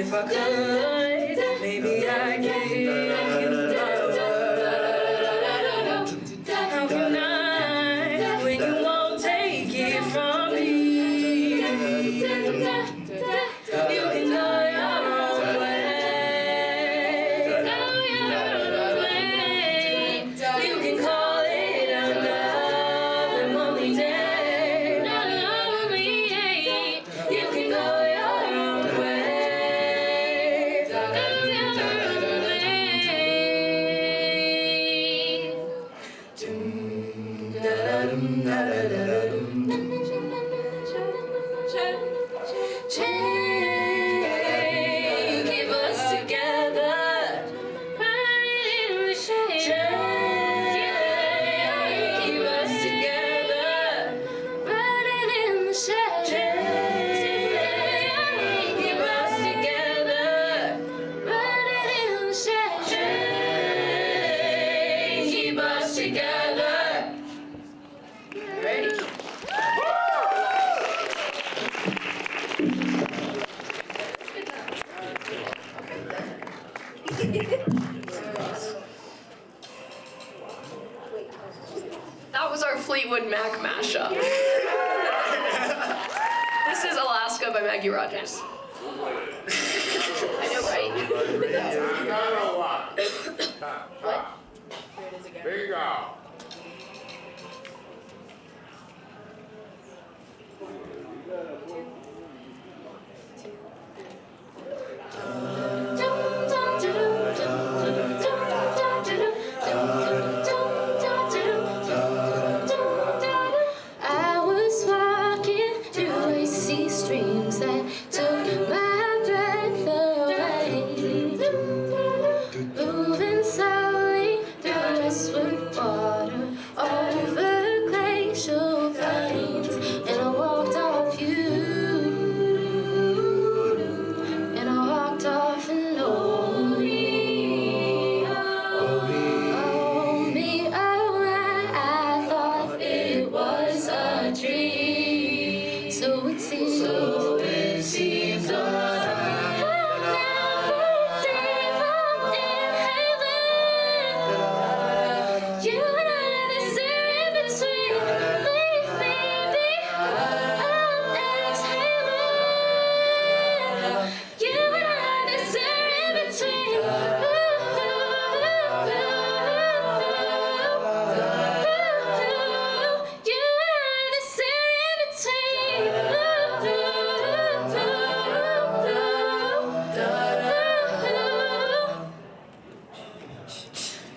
If I could, maybe I'd give you my word. How can I, when you won't take it from me? You can go your own way. You can call it another lonely day. You can go your own way. Keep us together. Keep us together. Running in the shade. Keep us together. Running in the shade. Keep us together. Ready? That was our Fleetwood Mac mashup. This is Alaska by Maggie Rogers. I know, right? What? Here it is again. There you go. I was walking through icy streams that took my breath away, moving slowly through westward water over glacial plains, and I walked off you, and I walked off and lonely. Oh me, oh I thought it was a dream. So it seems. You and I, this in between. Leave me behind. I'm exhaling. You and I, this in between. You and I, this in between.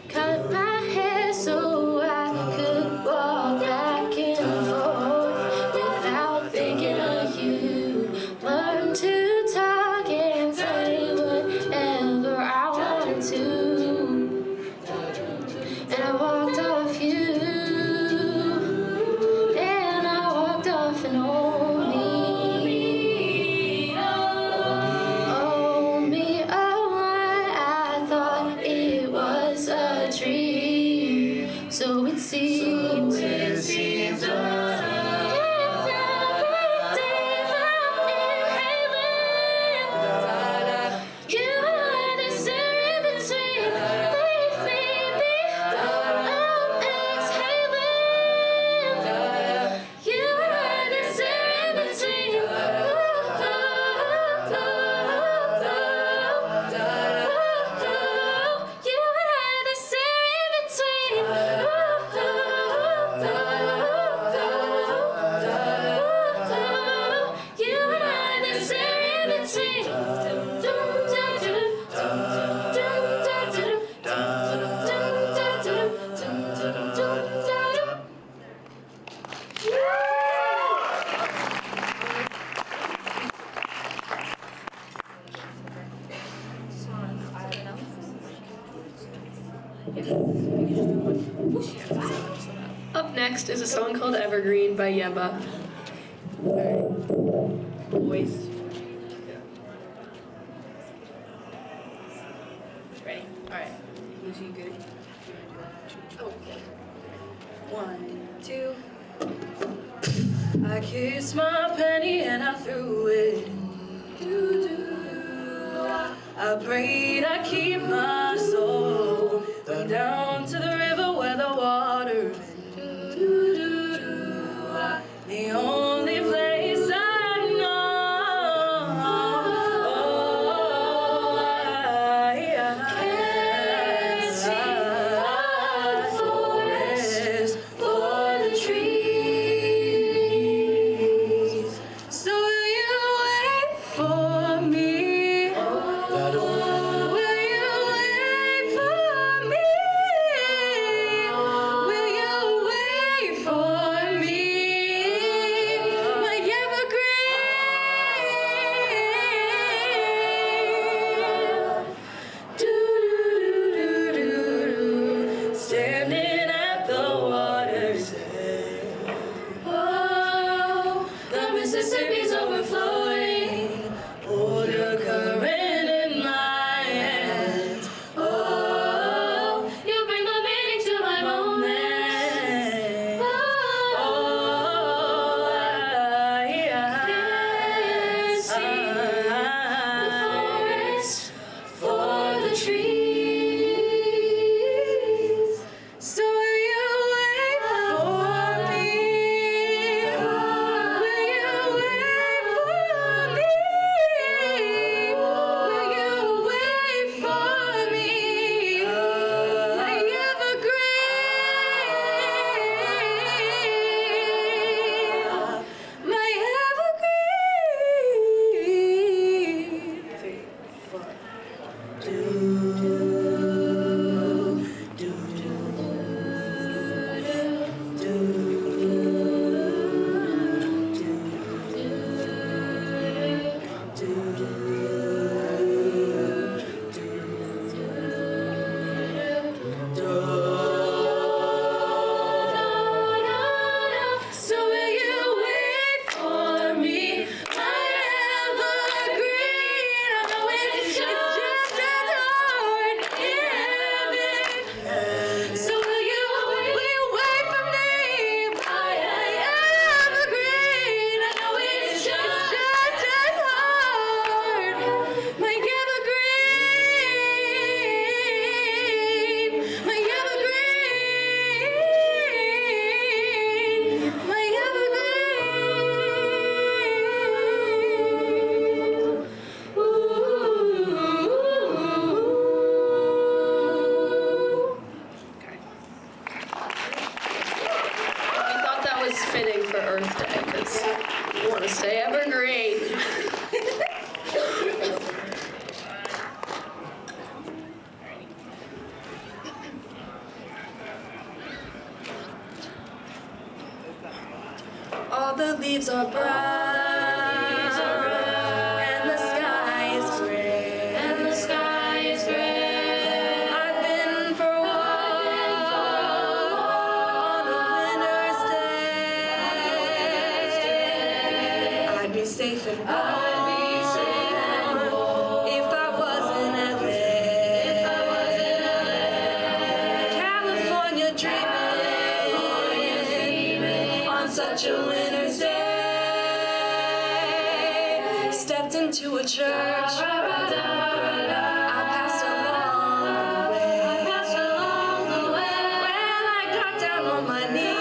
Cut my hair so I could walk back and forth without thinking of you. Learn to talk and say whatever I wanted to. And I walked off you, and I walked off and oh me, oh I thought it was a dream. So it seems. You and I, this in between. Leave me behind. I'm exhaling. You and I, this in between. You and I, this in between. You and I, this in between. Up next is a song called Evergreen by Yeba. Boys. Ready? Alright. Was you good? Oh, yeah. 1, 2. I kissed my penny and I threw it in. I pray to keep my soul from down to the river where the water is. The only place I know. I Can't see the forest for the trees. So will you wait for me? Will you wait for me? Will you wait for me? My evergreen. Do-do-do-do-do. Standing at the water's edge. Oh, the Mississippi's overflowing. Hold your current in my hands. Oh, You bring the meaning to my moment. oh, Can't see the forest for the trees. So will you wait for me? Will you wait for me? Will you wait for me? My evergreen. My evergreen. 3, 4. So will you wait for me? My evergreen. I know it's just as hard in heaven. So will you wait for me? My evergreen. I know it's just as hard. My evergreen. My evergreen. My evergreen. We thought that was fitting for Earth Day because we want to stay evergreen. All the leaves are brown, and the sky is gray. And the sky is gray. I've been for a walk on a winter's day. I'd be safe and warm if I was in LA. California dreaming on such a winter's day. Stepped into a church. I passed along the way. When I got down on my knees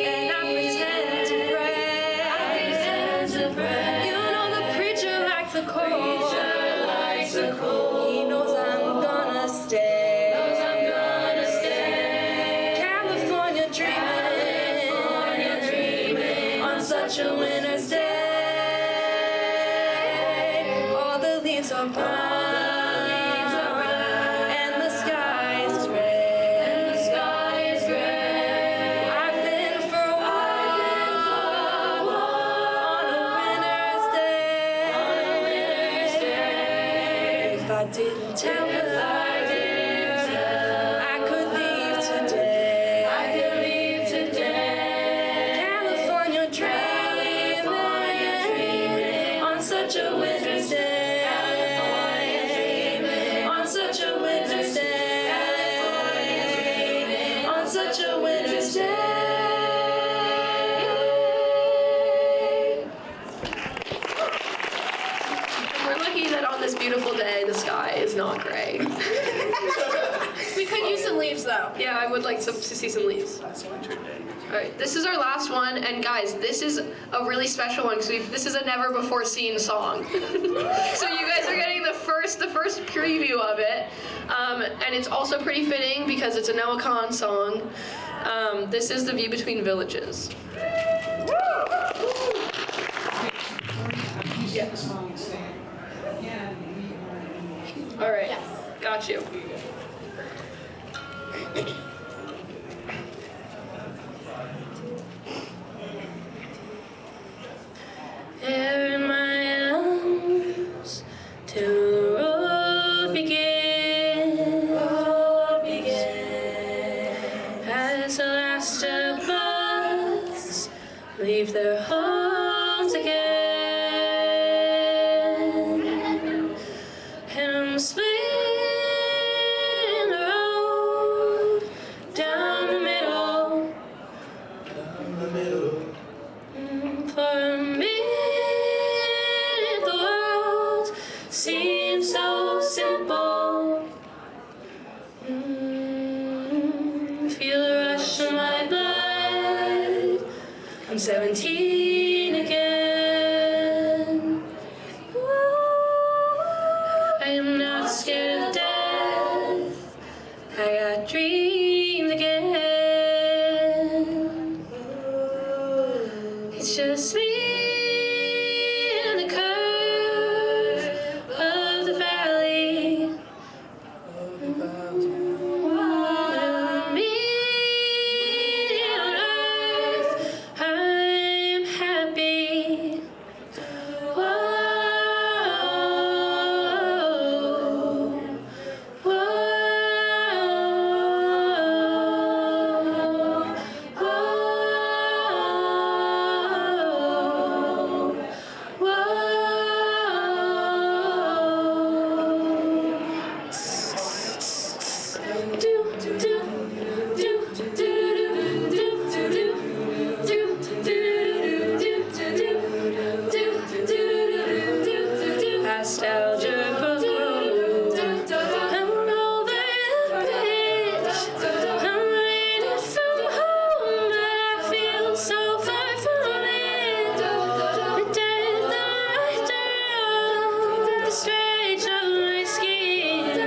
and I pretend to pray. You know the preacher likes the cold. He knows I'm gonna stay. California dreaming on such a winter's day. All the leaves are brown, and the sky is gray. I've been for a walk on a winter's day. If I didn't tell her, I could leave today. California dreaming on such a winter's day. On such a winter's day. On such a winter's day. We're lucky that beautiful day. The sky is not gray. We could use some leaves though. Yeah, I would like to see some leaves. Last winter day. All right, this is our last one, and guys, this is a really special one because this is a never-before-seen song. So you guys are getting the first preview of it, and it's also pretty fitting because it's a Noah Kahn song. This is The View Between Villages. Yes. All right, Yes. got you. There in my arms till the road begins. As the last of us leave their homes again, and I'm splitting the road down the middle. For a minute, the world seems so simple. Feel the rush of my blood. I'm 17 again. I am not scared of death. I got dreams again. It's just me and the curve of the valley. Me on earth, I'm happy. Whoa, whoa, Nostalgia book. I'm over the bridge. I'm ready from home, but I feel so far from it. The death of my dog, the stretch of my skin.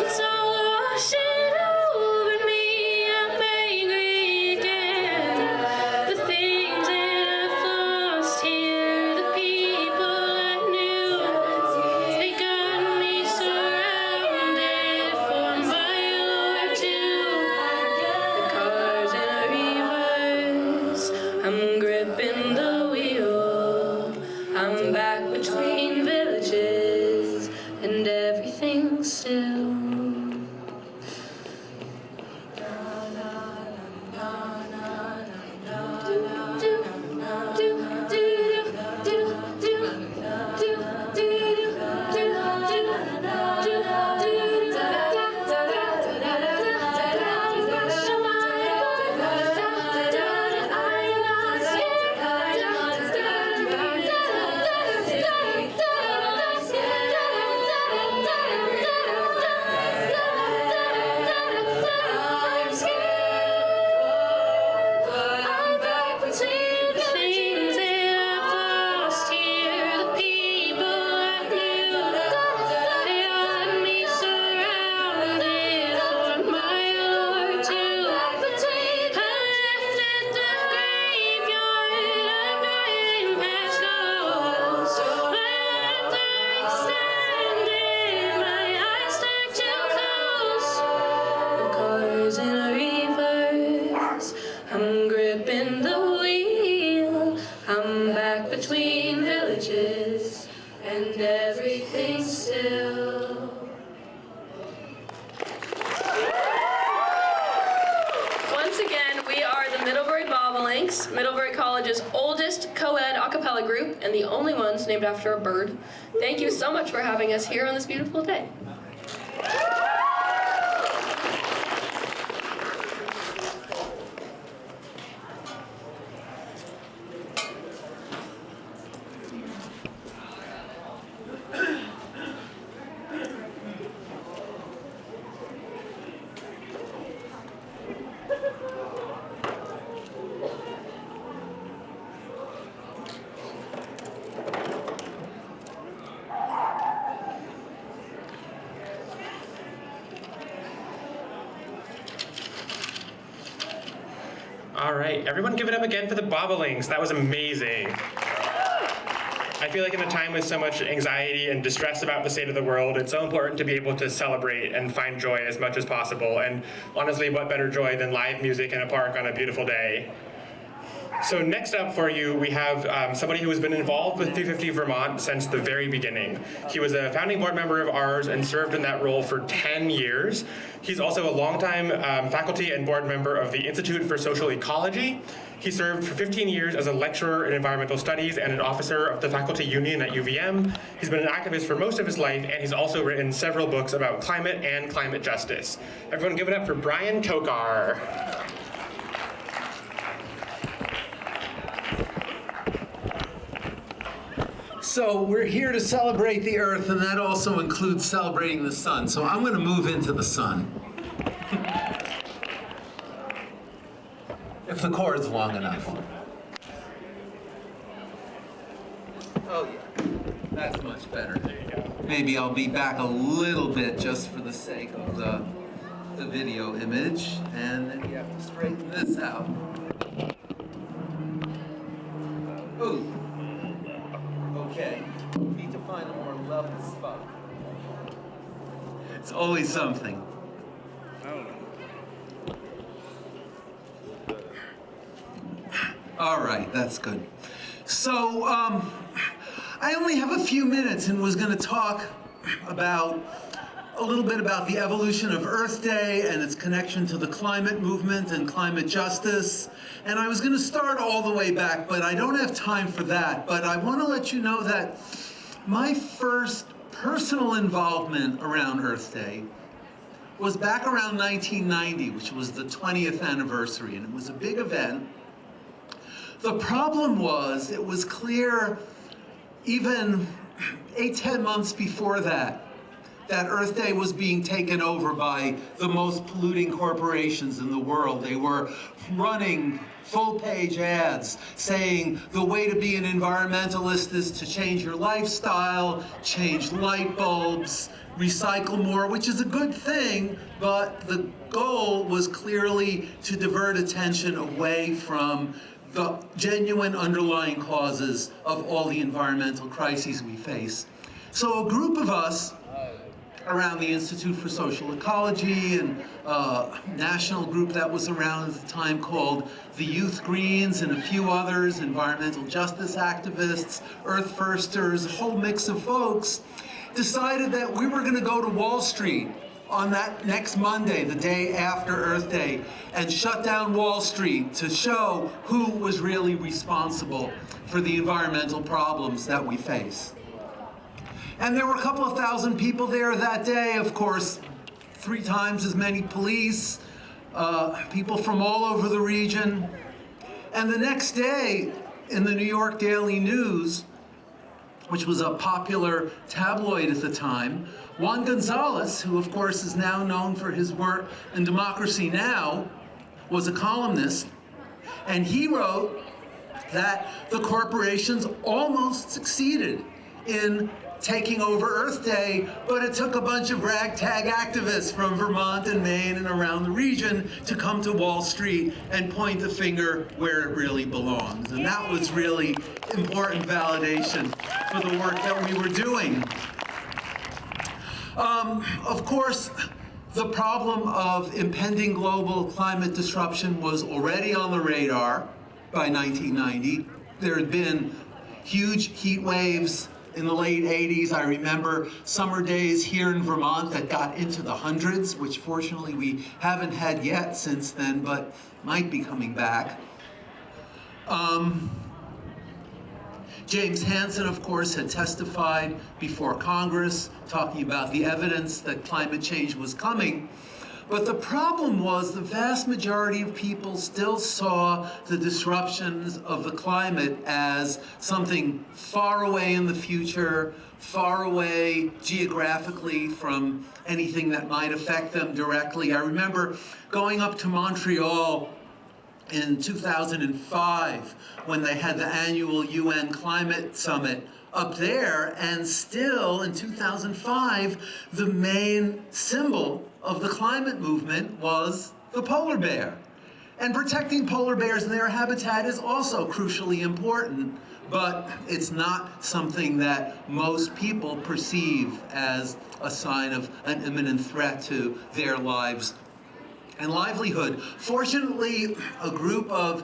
It's all washing over me. I'm angry again. The things that I've lost here, the people I knew, they got me surrounded for a mile or two. The car's in reverse. I'm gripping the wheel. I'm back between villages and everything's still. I'm gripping the wheel. I'm back between villages and everything's still. Once again, we are the Middlebury Bobolinks, Middlebury College's oldest co-ed a cappella group and the only ones named after a bird. Thank you so much for having us here on this beautiful day. right, everyone give it up again for the Bobolinks. That was amazing. I feel like in a time with so much anxiety and distress about the state of the world, it's so important to be able to celebrate and find joy as much as possible. And honestly, what better joy than live music in a park on a beautiful day? So next up for you, we have somebody who has been involved with 350 Vermont since the very beginning. He was a founding board member of ours and served in that role for 10 years. He's also a longtime faculty and board member of the Institute for Social Ecology. He served for 15 years as a lecturer in environmental studies and an officer of the faculty union at UVM. He's been an activist for most of his life, and he's also written several books about climate and climate justice. Everyone give it up for Brian Tokar. So we're here to celebrate the Earth, and that also includes celebrating the sun. So I'm going to move into the sun. If the cord's long enough. Oh yeah, that's much better. Maybe I'll be back a little bit just for the sake of the video image, and then you have to straighten this out. Ooh. Okay, need to find a more level spot. It's always something. All right, that's good. So, I only have a few minutes and was going to talk about a little bit about the evolution of Earth Day and its connection to the climate movement and climate justice. And I was going to start all the way back, but I don't have time for that. But I want to let you know that my first personal involvement around Earth Day was back around 1990, which was the 20th anniversary, and it was a big event. The problem was, it was clear even 8-10 months before that, that Earth Day was being taken over by the most polluting corporations in the world. They were running full-page ads saying the way to be an environmentalist is to change your lifestyle, change light bulbs, recycle more, which is a good thing, but the goal was clearly to divert attention away from the genuine underlying causes of all the environmental crises we face. So a group of us around the Institute for Social Ecology and a national group that was around at the time called the Youth Greens and a few others, environmental justice activists, Earth Firsters, a whole mix of folks, decided that we were going to go to Wall Street on that next Monday, the day after Earth Day, and shut down Wall Street to show who was really responsible for the environmental problems that we face. And there were a couple of thousand people there that day, of course, 3 times as many police, people from all over the region. And the next day, in the New York Daily News, which was a popular tabloid at the time, Juan Gonzalez, who of course is now known for his work in Democracy Now!, was a columnist, and he wrote that the corporations almost succeeded in taking over Earth Day, but it took a bunch of ragtag activists from Vermont and Maine and around the region to come to Wall Street and point the finger where it really belongs. And that was really important validation for the work that we were doing. Of course, the problem of impending global climate disruption was already on the radar by 1990. There had been huge heat waves in the late 80s. I remember summer days here in Vermont that got into the hundreds, which fortunately we haven't had yet since then, but might be coming back. James Hansen, of course, had testified before Congress talking about the evidence that climate change was coming. But the problem was the vast majority of people still saw the disruptions of the climate as something far away in the future, far away geographically from anything that might affect them directly. I remember going up to Montreal in 2005 when they had the annual UN Climate Summit up there, and still in 2005, the main symbol of the climate movement was the polar bear. And protecting polar bears and their habitat is also crucially important, but it's not something that most people perceive as a sign of an imminent threat to their lives and livelihood. Fortunately, a group of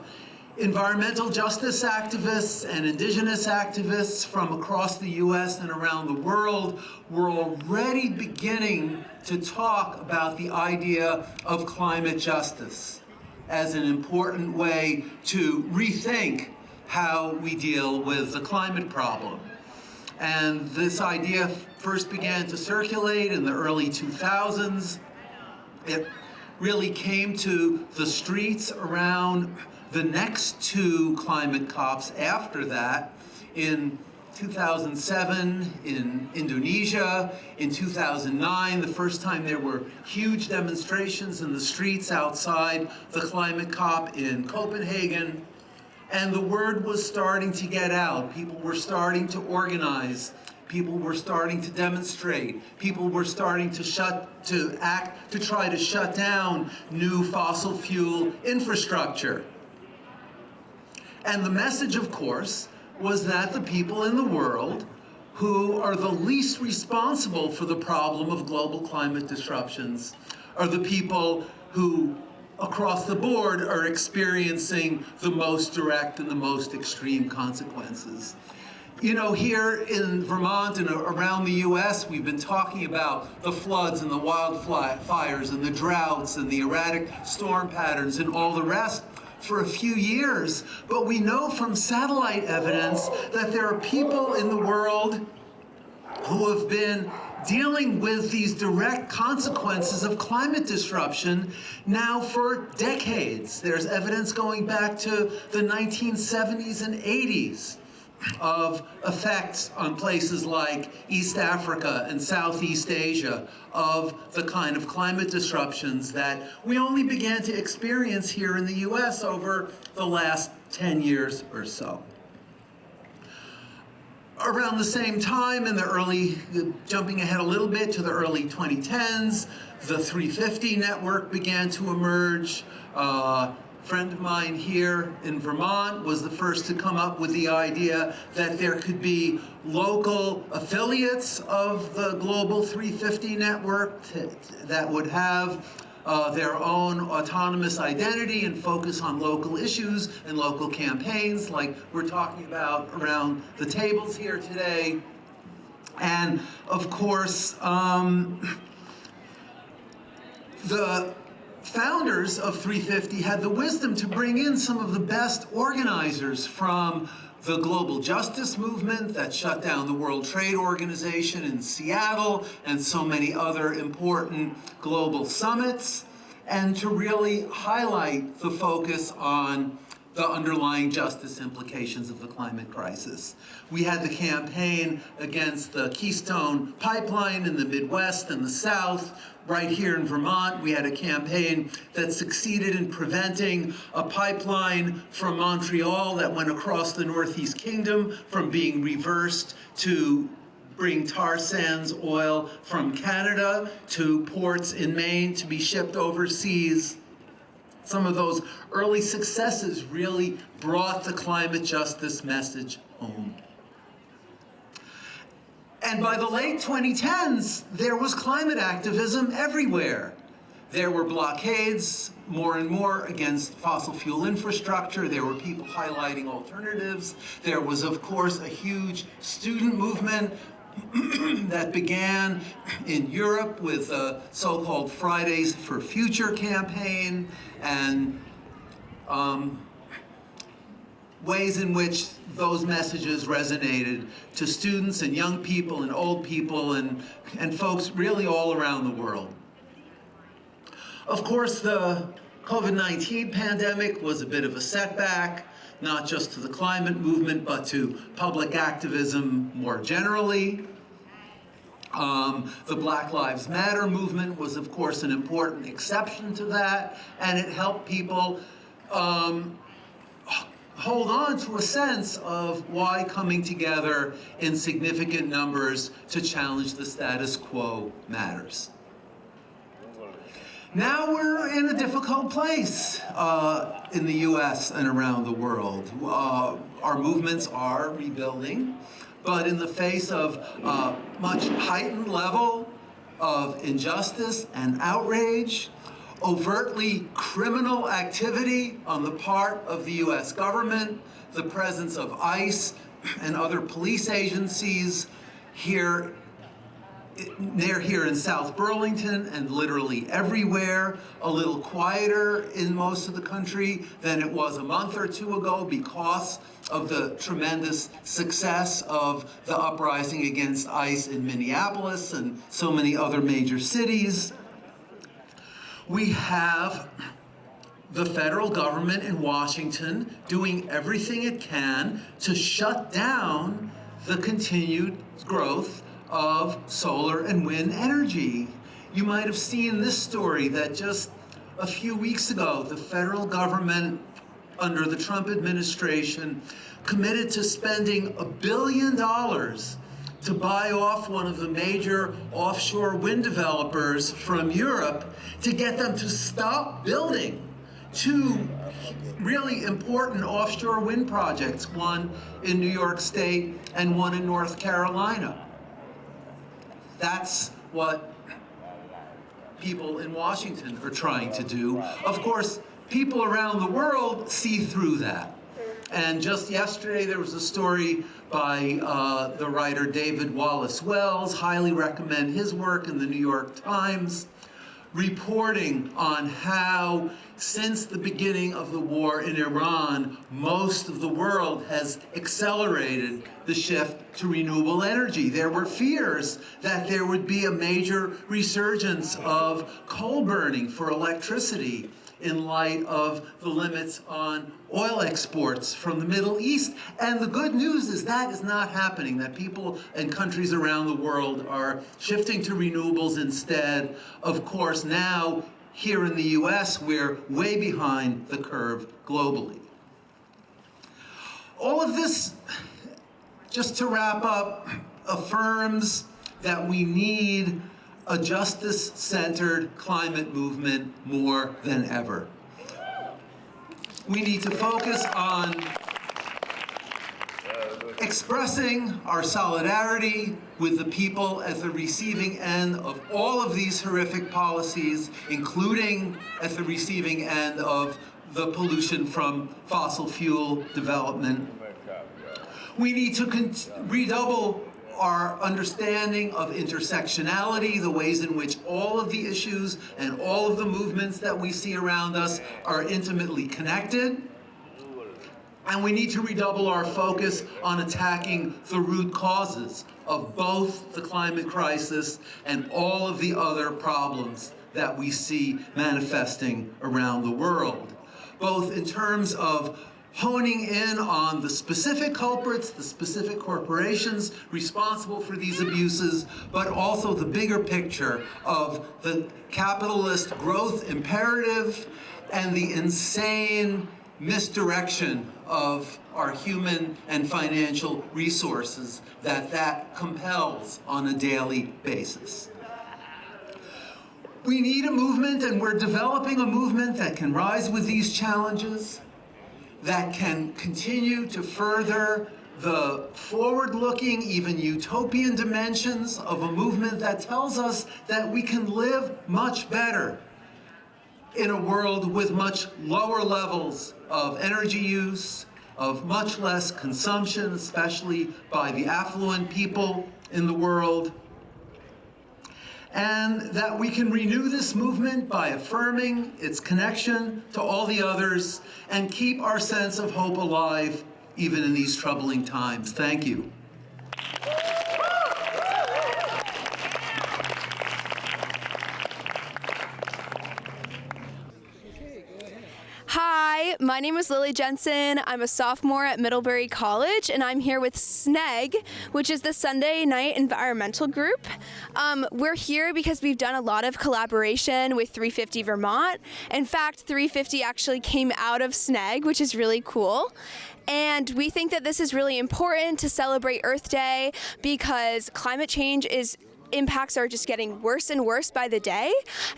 environmental justice activists and indigenous activists from across the US and around the world were already beginning to talk about the idea of climate justice as an important way to rethink how we deal with the climate problem. And this idea first began to circulate in the early 2000s. It really came to the streets around the next two climate COPs after that, in 2007 in Indonesia, in 2009, the first time there were huge demonstrations in the streets outside the climate COP in Copenhagen, and the word was starting to get out. People were starting to organize. People were starting to demonstrate. People were starting to try to shut down new fossil fuel infrastructure. And the message, of course, was that the people in the world who are the least responsible for the problem of global climate disruptions are the people who, across the board, are experiencing the most direct and the most extreme consequences. You know, here in Vermont and around the US, we've been talking about the floods and the wildfires and the droughts and the erratic storm patterns and all the rest for a few years, but we know from satellite evidence that there are people in the world who have been dealing with these direct consequences of climate disruption now for decades. There's evidence going back to the 1970s and 80s of effects on places like East Africa and Southeast Asia of the kind of climate disruptions that we only began to experience here in the US over the last 10 years or so. Around the same time, jumping ahead a little bit to the early 2010s, the 350 network began to emerge. Friend of mine here in Vermont was the first to come up with the idea that there could be local affiliates of the global 350 network that would have their own autonomous identity and focus on local issues and local campaigns like we're talking about around the tables here today. And of course, the founders of 350 had the wisdom to bring in some of the best organizers from the global justice movement that shut down the World Trade Organization in Seattle and so many other important global summits, and to really highlight the focus on the underlying justice implications of the climate crisis. We had the campaign against the Keystone Pipeline in the Midwest and the South. Right here in Vermont, we had a campaign that succeeded in preventing a pipeline from Montreal that went across the Northeast Kingdom from being reversed to bring tar sands oil from Canada to ports in Maine to be shipped overseas. Some of those early successes really brought the climate justice message home. And by the late 2010s, there was climate activism everywhere. There were blockades, more and more, against fossil fuel infrastructure. There were people highlighting alternatives. There was, of course, a huge student movement that began in Europe with the so-called Fridays for Future campaign and ways in which those messages resonated to students and young people and old people and folks really all around the world. Of course, the COVID-19 pandemic was a bit of a setback, not just to the climate movement, but to public activism more generally. The Black Lives Matter movement was, of course, an important exception to that, and it helped people hold on to a sense of why coming together in significant numbers to challenge the status quo matters. Now we're in a difficult place in the US and around the world. Our movements are rebuilding, but in the face of much heightened level of injustice and outrage, overtly criminal activity on the part of the US government, the presence of ICE and other police agencies here in South Burlington and literally everywhere, a little quieter in most of the country than it was a month or two ago because of the tremendous success of the uprising against ICE in Minneapolis and so many other major cities. We have the federal government in Washington doing everything it can to shut down the continued growth of solar and wind energy. You might have seen this story that just a few weeks ago, the federal government under the Trump administration committed to spending $1 billion to buy off one of the major offshore wind developers from Europe to get them to stop building two really important offshore wind projects, one in New York State and one in North Carolina. That's what people in Washington are trying to do. Of course, people around the world see through that. And just yesterday, there was a story by the writer David Wallace Wells, highly recommend his work in the New York Times, reporting on how since the beginning of the war in Iran, most of the world has accelerated the shift to renewable energy. There were fears that there would be a major resurgence of coal burning for electricity in light of the limits on oil exports from the Middle East. And the good news is that is not happening, that people and countries around the world are shifting to renewables instead. Of course, now, here in the US, we're way behind the curve globally. All of this, just to wrap up, affirms that we need a justice-centered climate movement more than ever. We need to focus on expressing our solidarity with the people at the receiving end of all of these horrific policies, including at the receiving end of the pollution from fossil fuel development. We need to redouble our understanding of intersectionality, the ways in which all of the issues and all of the movements that we see around us are intimately connected. And we need to redouble our focus on attacking the root causes of both the climate crisis and all of the other problems that we see manifesting around the world, both in terms of honing in on the specific culprits, the specific corporations responsible for these abuses, but also the bigger picture of the capitalist growth imperative and the insane misdirection of our human and financial resources that compels on a daily basis. We need a movement, and we're developing a movement that can rise with these challenges, that can continue to further the forward-looking, even utopian dimensions of a movement that tells us that we can live much better in a world with much lower levels of energy use, of much less consumption, especially by the affluent people in the world, and that we can renew this movement by affirming its connection to all the others and keep our sense of hope alive even in these troubling times. Thank you. Hi, my name is Lily Jensen. I'm a sophomore at Middlebury College, and I'm here with SNEG, which is the Sunday Night Environmental Group. We're here because we've done a lot of collaboration with 350 Vermont. In fact, 350 actually came out of SNEG, which is really cool. And we think that this is really important to celebrate Earth Day because climate change is impacts are just getting worse and worse by the day,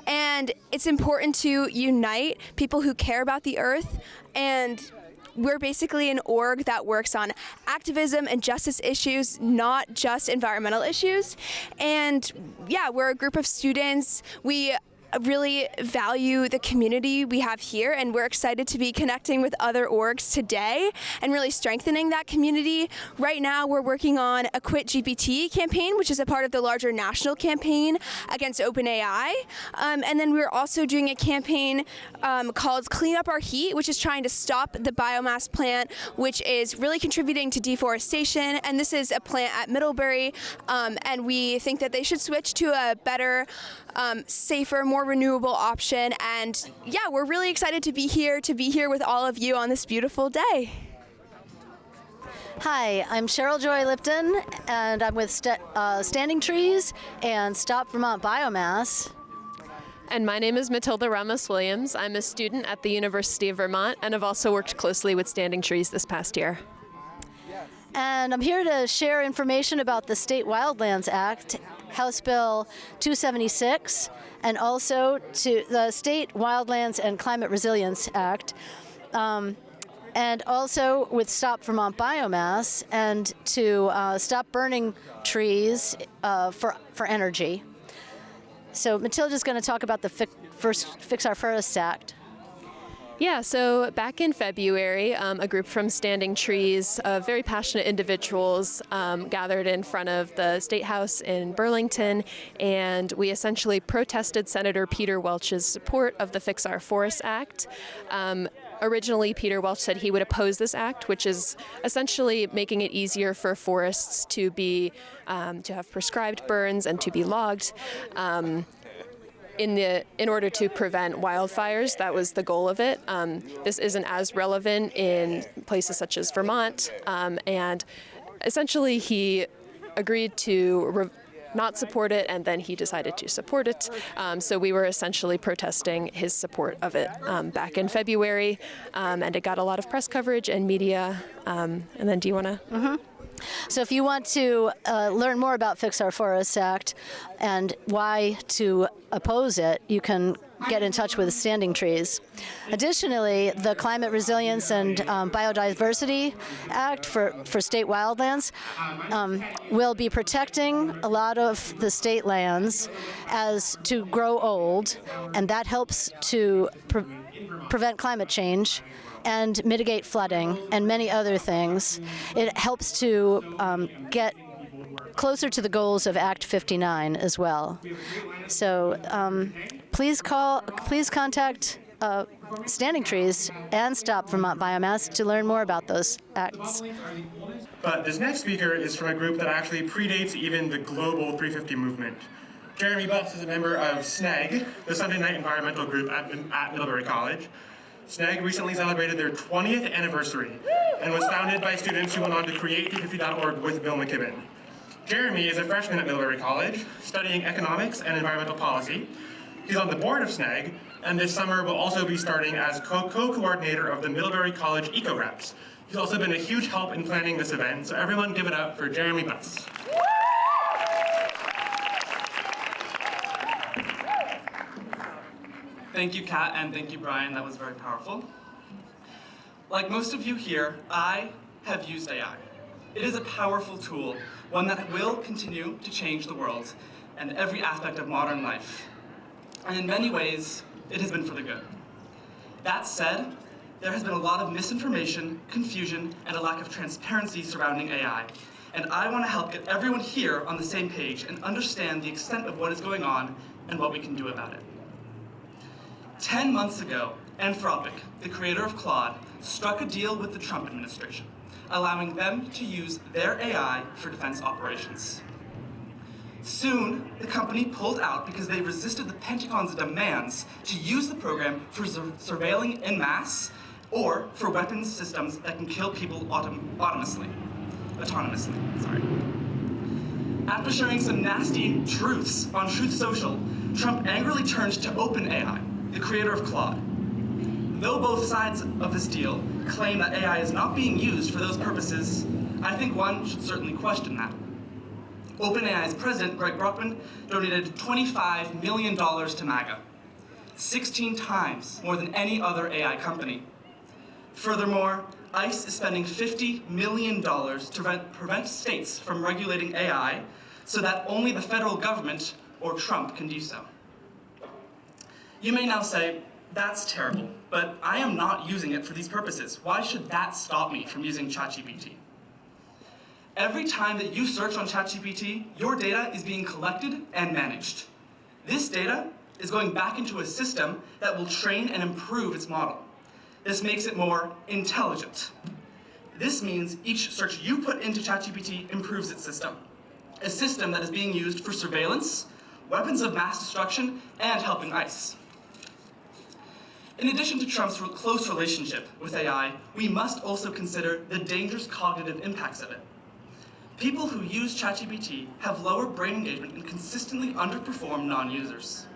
and it's important to unite people who care about the earth. And we're basically an org that works on activism and justice issues, not just environmental issues. And yeah, we're a group of students. We really value the community we have here, and we're excited to be connecting with other orgs today and really strengthening that community. Right now we're working on a Quit GPT campaign, which is a part of the larger national campaign against OpenAI. And then we're also doing a campaign called Clean Up Our Heat, which is trying to stop the biomass plant, which is really contributing to deforestation. And this is a plant at Middlebury, and we think that they should switch to a better, safer, more renewable option. And yeah, we're really excited to be here with all of you on this beautiful day. Hi, I'm Cheryl Joy Lipton, and I'm with Standing Trees and Stop Vermont Biomass. And my name is Mathilda Ramos-Williams. I'm a student at the University of Vermont and have also worked closely with Standing Trees this past year. And I'm here to share information about the State Wildlands Act, House Bill 276, and also to the State Wildlands and Climate Resilience Act, and also with Stop Vermont Biomass, and to stop burning trees for energy. So Mathilda's going to talk about the Fix Our Forests Act. Yeah, so back in February, a group from Standing Trees of very passionate individuals gathered in front of the State House in Burlington, and we essentially protested Senator Peter Welch's support of the Fix Our Forests Act. Originally, Peter Welch said he would oppose this act, which is essentially making it easier for forests to be to have prescribed burns and to be logged. In order to prevent wildfires. That was the goal of it. This isn't as relevant in places such as Vermont, and essentially he agreed to not support it, and then he decided to support it. So we were essentially protesting his support of it back in February, and it got a lot of press coverage and media. And then do you want to? Mm-hmm. So if you want to learn more about Fix Our Forests Act and why to oppose it, you can get in touch with Standing Trees. Additionally, the Climate Resilience and Biodiversity Act for state wildlands will be protecting a lot of the state lands as to grow old, and that helps to prevent climate change and mitigate flooding and many other things. It helps to get closer to the goals of Act 59 as well. So please contact Standing Trees and Stop Vermont Biomass to learn more about those acts. But this next speaker is from a group that actually predates even the global 350 movement. Jeremy Buss is a member of SNEG, the Sunday night environmental group at Middlebury College. SNEG recently celebrated their 20th anniversary and was founded by students who went on to create 350.org with Bill McKibben. Jeremy is a freshman at Middlebury College, studying economics and environmental policy. He's on the board of SNEG, and this summer will also be starting as co-coordinator of the Middlebury College Eco Reps. He's also been a huge help in planning this event, so everyone give it up for Jeremy Buss. Thank you, Kat, and thank you, Brian. That was very powerful. Like most of you here, I have used AI. It is a powerful tool, one that will continue to change the world and every aspect of modern life. And in many ways, it has been for the good. That said, there has been a lot of misinformation, confusion, and a lack of transparency surrounding AI. And I want to help get everyone here on the same page and understand the extent of what is going on and what we can do about it. 10 months ago, Anthropic, the creator of Claude, struck a deal with the Trump administration, allowing them to use their AI for defense operations. Soon, the company pulled out because they resisted the Pentagon's demands to use the program for surveilling en masse or for weapons systems that can kill people autonomously. After sharing some nasty truths on Truth Social, Trump angrily turned to OpenAI, the creator of Claude. Though both sides of this deal claim that AI is not being used for those purposes, I think one should certainly question that. OpenAI's president, Greg Brockman, donated $25 million to MAGA, 16 times more than any other AI company. Furthermore, ICE is spending $50 million to prevent states from regulating AI so that only the federal government or Trump can do so. You may now say, that's terrible, but I am not using it for these purposes. Why should that stop me from using ChatGPT? Every time that you search on ChatGPT, your data is being collected and managed. This data is going back into a system that will train and improve its model. This makes it more intelligent. This means each search you put into ChatGPT improves its system, a system that is being used for surveillance, weapons of mass destruction, and helping ICE. In addition to Trump's close relationship with AI, we must also consider the dangerous cognitive impacts of it. People who use ChatGPT have lower brain engagement and consistently underperform non-users.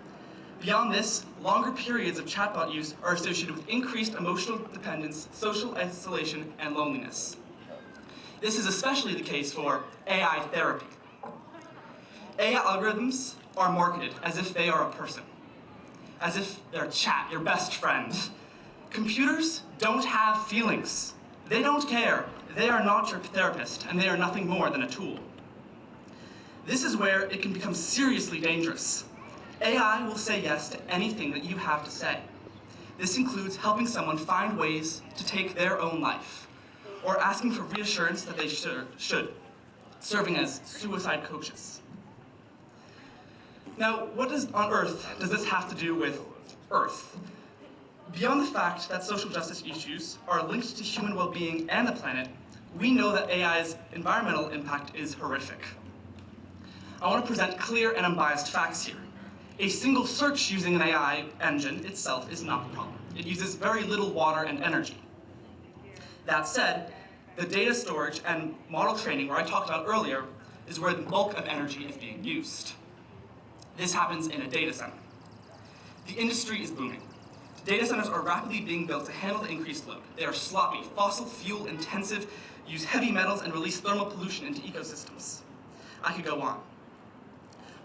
Beyond this, longer periods of chatbot use are associated with increased emotional dependence, social isolation, and loneliness. This is especially the case for AI therapy. AI algorithms are marketed as if they are a person, as if they're chat, your best friend. Computers don't have feelings. They don't care. They are not your therapist, and they are nothing more than a tool. This is where it can become seriously dangerous. AI will say yes to anything that you have to say. This includes helping someone find ways to take their own life, or asking for reassurance that they should, serving as suicide coaches. Now, what on earth does this have to do with Earth? Beyond the fact that social justice issues are linked to human well-being and the planet, we know that AI's environmental impact is horrific. I want to present clear and unbiased facts here. A single search using an AI engine itself is not the problem. It uses very little water and energy. That said, the data storage and model training, where I talked about earlier, is where the bulk of energy is being used. This happens in a data center. The industry is booming. Data centers are rapidly being built to handle the increased load. They are sloppy, fossil fuel intensive, use heavy metals, and release thermal pollution into ecosystems. I could go on.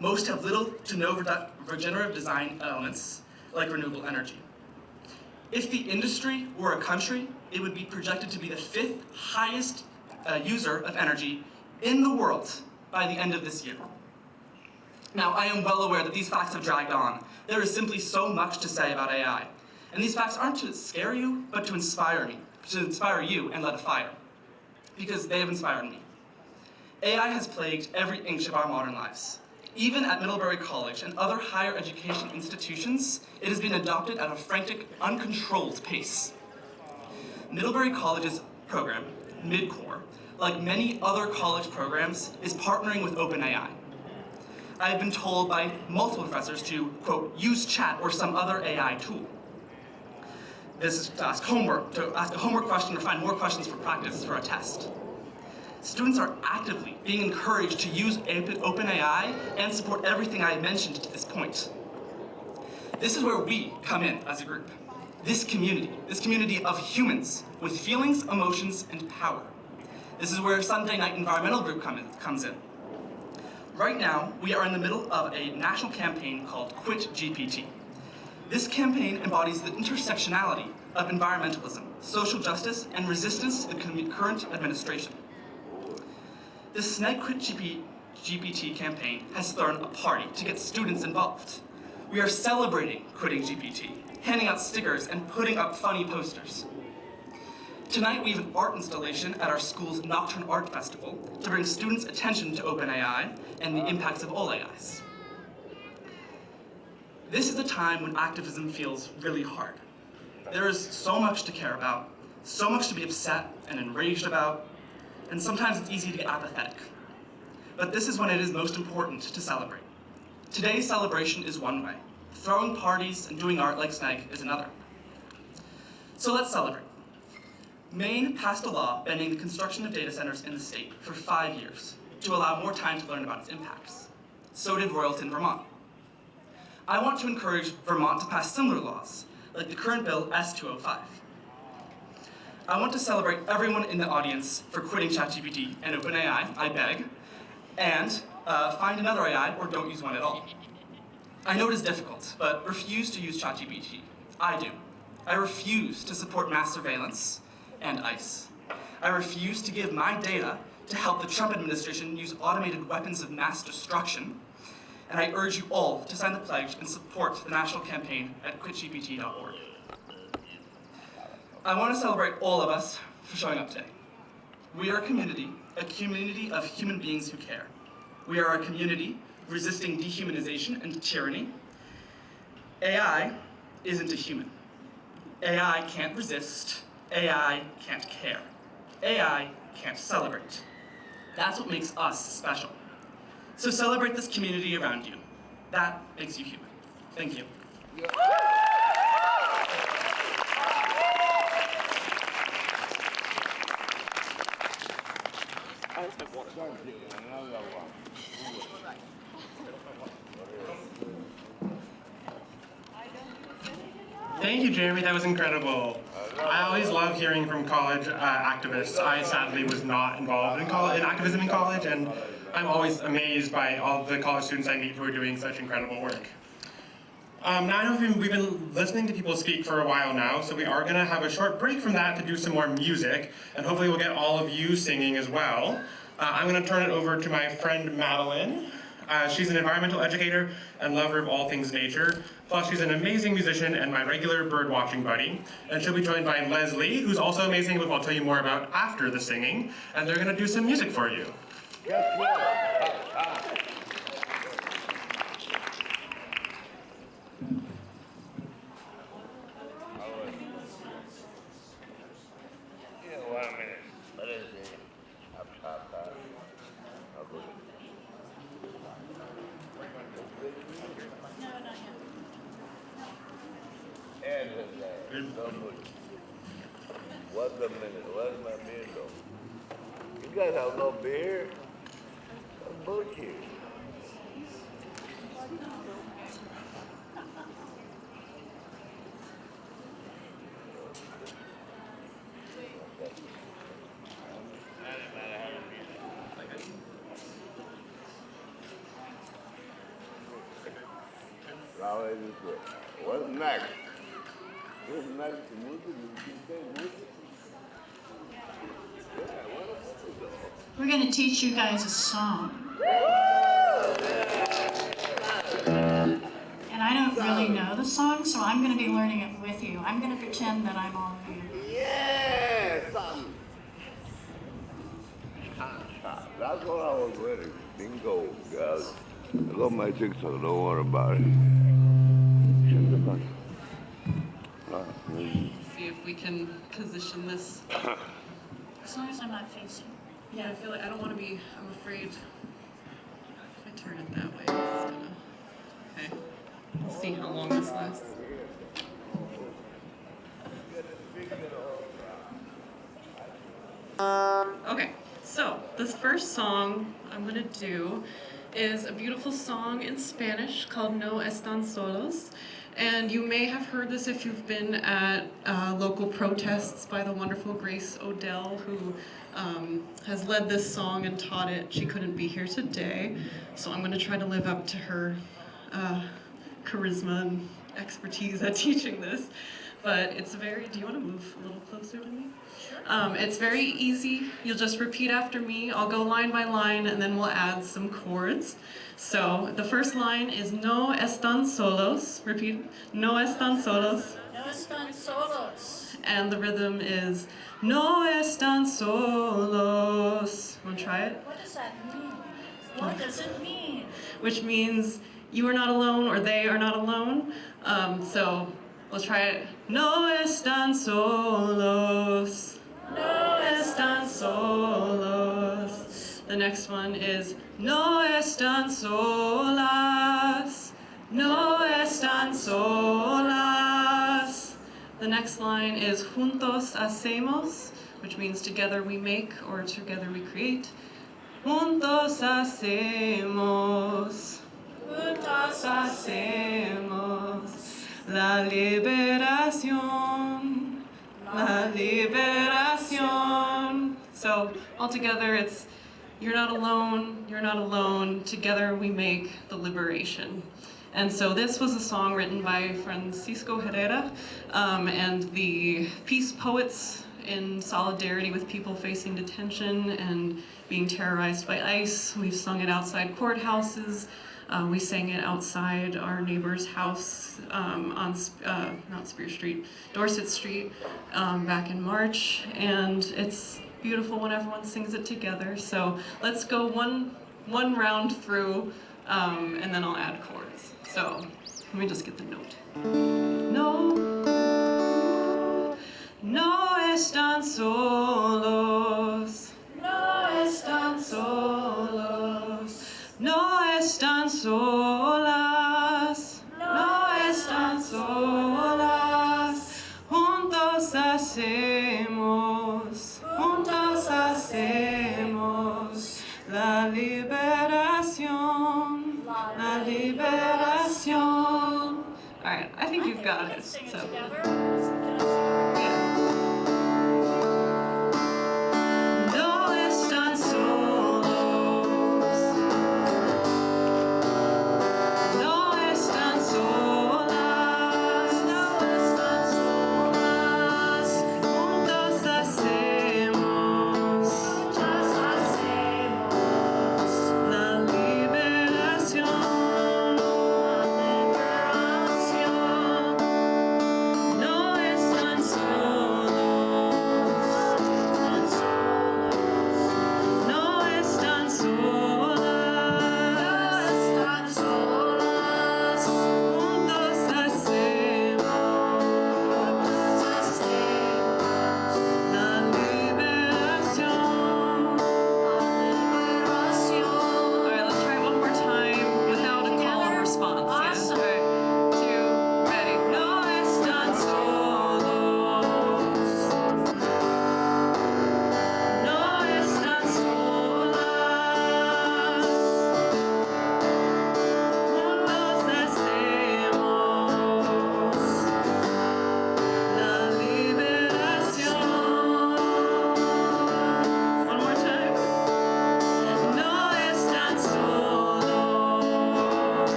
Most have little to no regenerative design elements, like renewable energy. If the industry were a country, it would be projected to be the 5th highest user of energy in the world by the end of this year. Now, I am well aware that these facts have dragged on. There is simply so much to say about AI. And these facts aren't to scare you, but to inspire you and light a fire. Because they have inspired me. AI has plagued every inch of our modern lives. Even at Middlebury College and other higher education institutions, it has been adopted at a frantic, uncontrolled pace. Middlebury College's program, Midcore, like many other college programs, is partnering with OpenAI. I have been told by multiple professors to, quote, use chat or some other AI tool. This is to ask a homework question or find more questions for practice for a test. Students are actively being encouraged to use OpenAI and support everything I mentioned to this point. This is where we come in as a group. This community of humans with feelings, emotions, and power. This is where Sunday Night Environmental Group comes in. Right now, we are in the middle of a national campaign called Quit GPT. This campaign embodies the intersectionality of environmentalism, social justice, and resistance to the current administration. The SNEG Quit GPT campaign has thrown a party to get students involved. We are celebrating quitting GPT, handing out stickers and putting up funny posters. Tonight we have an art installation at our school's Nocturne Art Festival to bring students' attention to OpenAI and the impacts of all AIs. This is a time when activism feels really hard. There is so much to care about, so much to be upset and enraged about, and sometimes it's easy to get apathetic. But this is when it is most important to celebrate. Today's celebration is one way. Throwing parties and doing art like SNEG is another. So let's celebrate. Maine passed a law banning the construction of data centers in the state for 5 years to allow more time to learn about its impacts. So did Royalton, Vermont. I want to encourage Vermont to pass similar laws, like the current bill S205. I want to celebrate everyone in the audience for quitting ChatGPT and OpenAI, I beg, and find another AI, or don't use one at all. I know it is difficult, but refuse to use ChatGPT. I do. I refuse to support mass surveillance and ICE. I refuse to give my data to help the Trump administration use automated weapons of mass destruction. And I urge you all to sign the pledge and support the national campaign at quitgpt.org. I want to celebrate all of us for showing up today. We are a community of human beings who care. We are a community resisting dehumanization and tyranny. AI isn't a human. AI can't resist. AI can't care. AI can't celebrate. That's what makes us special. So celebrate this community around you. That makes you human. Thank you. Thank you, Jeremy. That was incredible. I always love hearing from college activists. I sadly was not involved in activism in college, and I'm always amazed by all the college students I meet who are doing such incredible work. Now I know we've been listening to people speak for a while now, so we are going to have a short break from that to do some more music, and hopefully we'll get all of you singing as well. I'm going to turn it over to my friend Madeline. She's an environmental educator and lover of all things nature. Plus, she's an amazing musician and my regular bird watching buddy. And she'll be joined by Leslie, who's also amazing, which I'll tell you more about after the singing. And they're going to do some music for you. What's a minute? Where's my beer though? You guys have no beer? That's bullshit. What's next? What's next? We're going to teach you guys a song. And I don't really know the song, so I'm going to be learning it with you. I'm going to pretend that I'm all of you. Yeah, something. That's what I was ready. Bingo, guys. I got my chicks, so don't worry about it. See if we can position this. As long as I'm not facing. Yeah, I feel like I don't want to be, I'm afraid if I turn it that way, it's gonna, okay. We'll see how long this lasts. Okay, so this first song I'm gonna do is a beautiful song in Spanish called No Están Solos. And you may have heard this if you've been at local protests by the wonderful Grace Odell, who has led this song and taught it. She couldn't be here today, so I'm going to try to live up to her charisma and expertise at teaching this. But it's very, do you want to move a little closer to me? It's very easy. You'll just repeat after me. I'll go line by line, and then we'll add some chords. So the first line is No están solos. Repeat. No están solos. No están solos. And the rhythm is No están solos. Want to try it? What does that mean? What does it mean? Which means you are not alone, or they are not alone. So let's try it. No están solos. No están solos. The next one is No están solas. No están solas. The next line is Juntos hacemos, which means together we make or together we create. Juntos hacemos. Juntos hacemos. La liberación. La liberación. So all together it's You're not alone, you're not alone, together we make the liberation. And so this was a song written by Francisco Herrera and the peace poets in solidarity with people facing detention and being terrorized by ICE. We've sung it outside courthouses. We sang it outside our neighbor's house on, not Spear Street, Dorset Street back in March. And it's beautiful when everyone sings it together. So let's go one round through and then I'll add chords. So let me just get the note. No están solos. No están solos. No están solas. No están solas. Juntos hacemos la liberación. La liberación. All right, I think you've got it. So.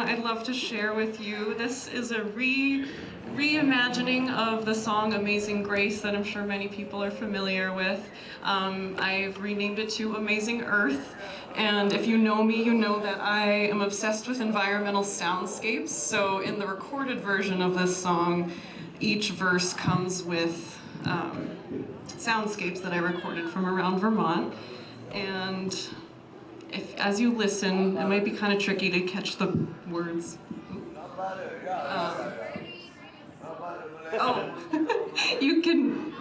I'd love to share with you. This is a reimagining of the song Amazing Grace that I'm sure many people are familiar with. I've renamed it to Amazing Earth, and if you know me, you know that I am obsessed with environmental soundscapes. So in the recorded version of this song, each verse comes with soundscapes that I recorded from around Vermont. And as you listen, it might be kind of tricky to catch the words. You can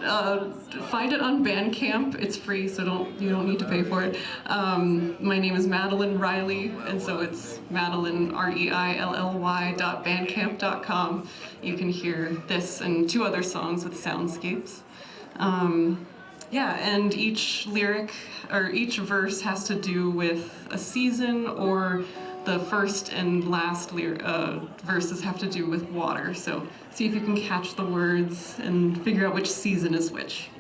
find it on Bandcamp. It's free, so you don't need to pay for it. My name is Madeline Riley, and so it's Madeline REILLY.bandcamp.com. You can hear this and 2 other songs with soundscapes. Yeah, and each lyric or each verse has to do with a season, or the first and last verses have to do with water. So see if you can catch the words and figure out which season is which.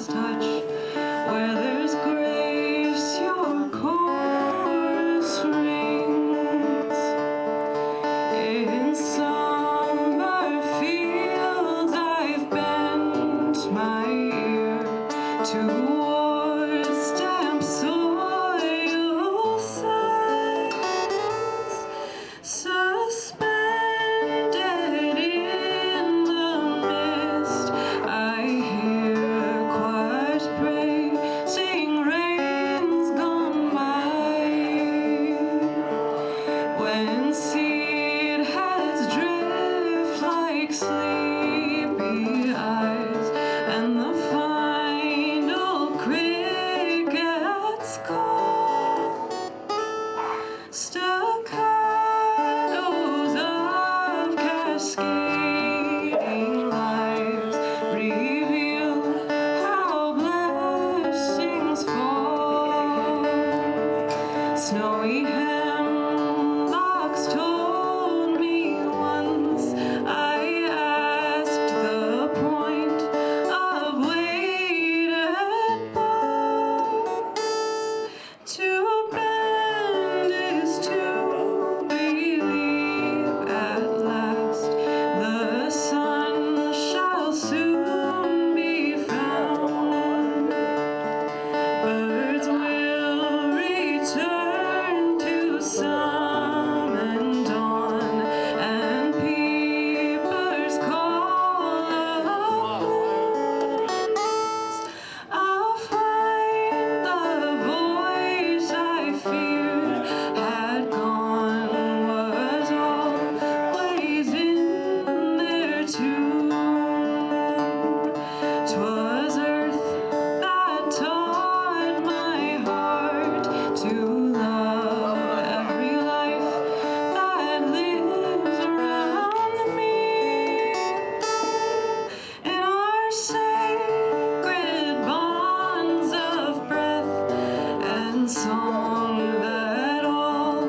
Touch sleepy eyes, and the final crickets call. Staccatos of cascading lives reveal how blessings fall. Snowy hemlocks told me once, I asked the point of weighted bows. To bend is to believe at last the sun shall soon be found. Birds will return to sun and dawn, and peepers call ablaze. I'll find the voice I feared had gone was always in there too. 'Twas earth that taught my heart to love every life that lives around me. In our sacred bonds of breath and song, that all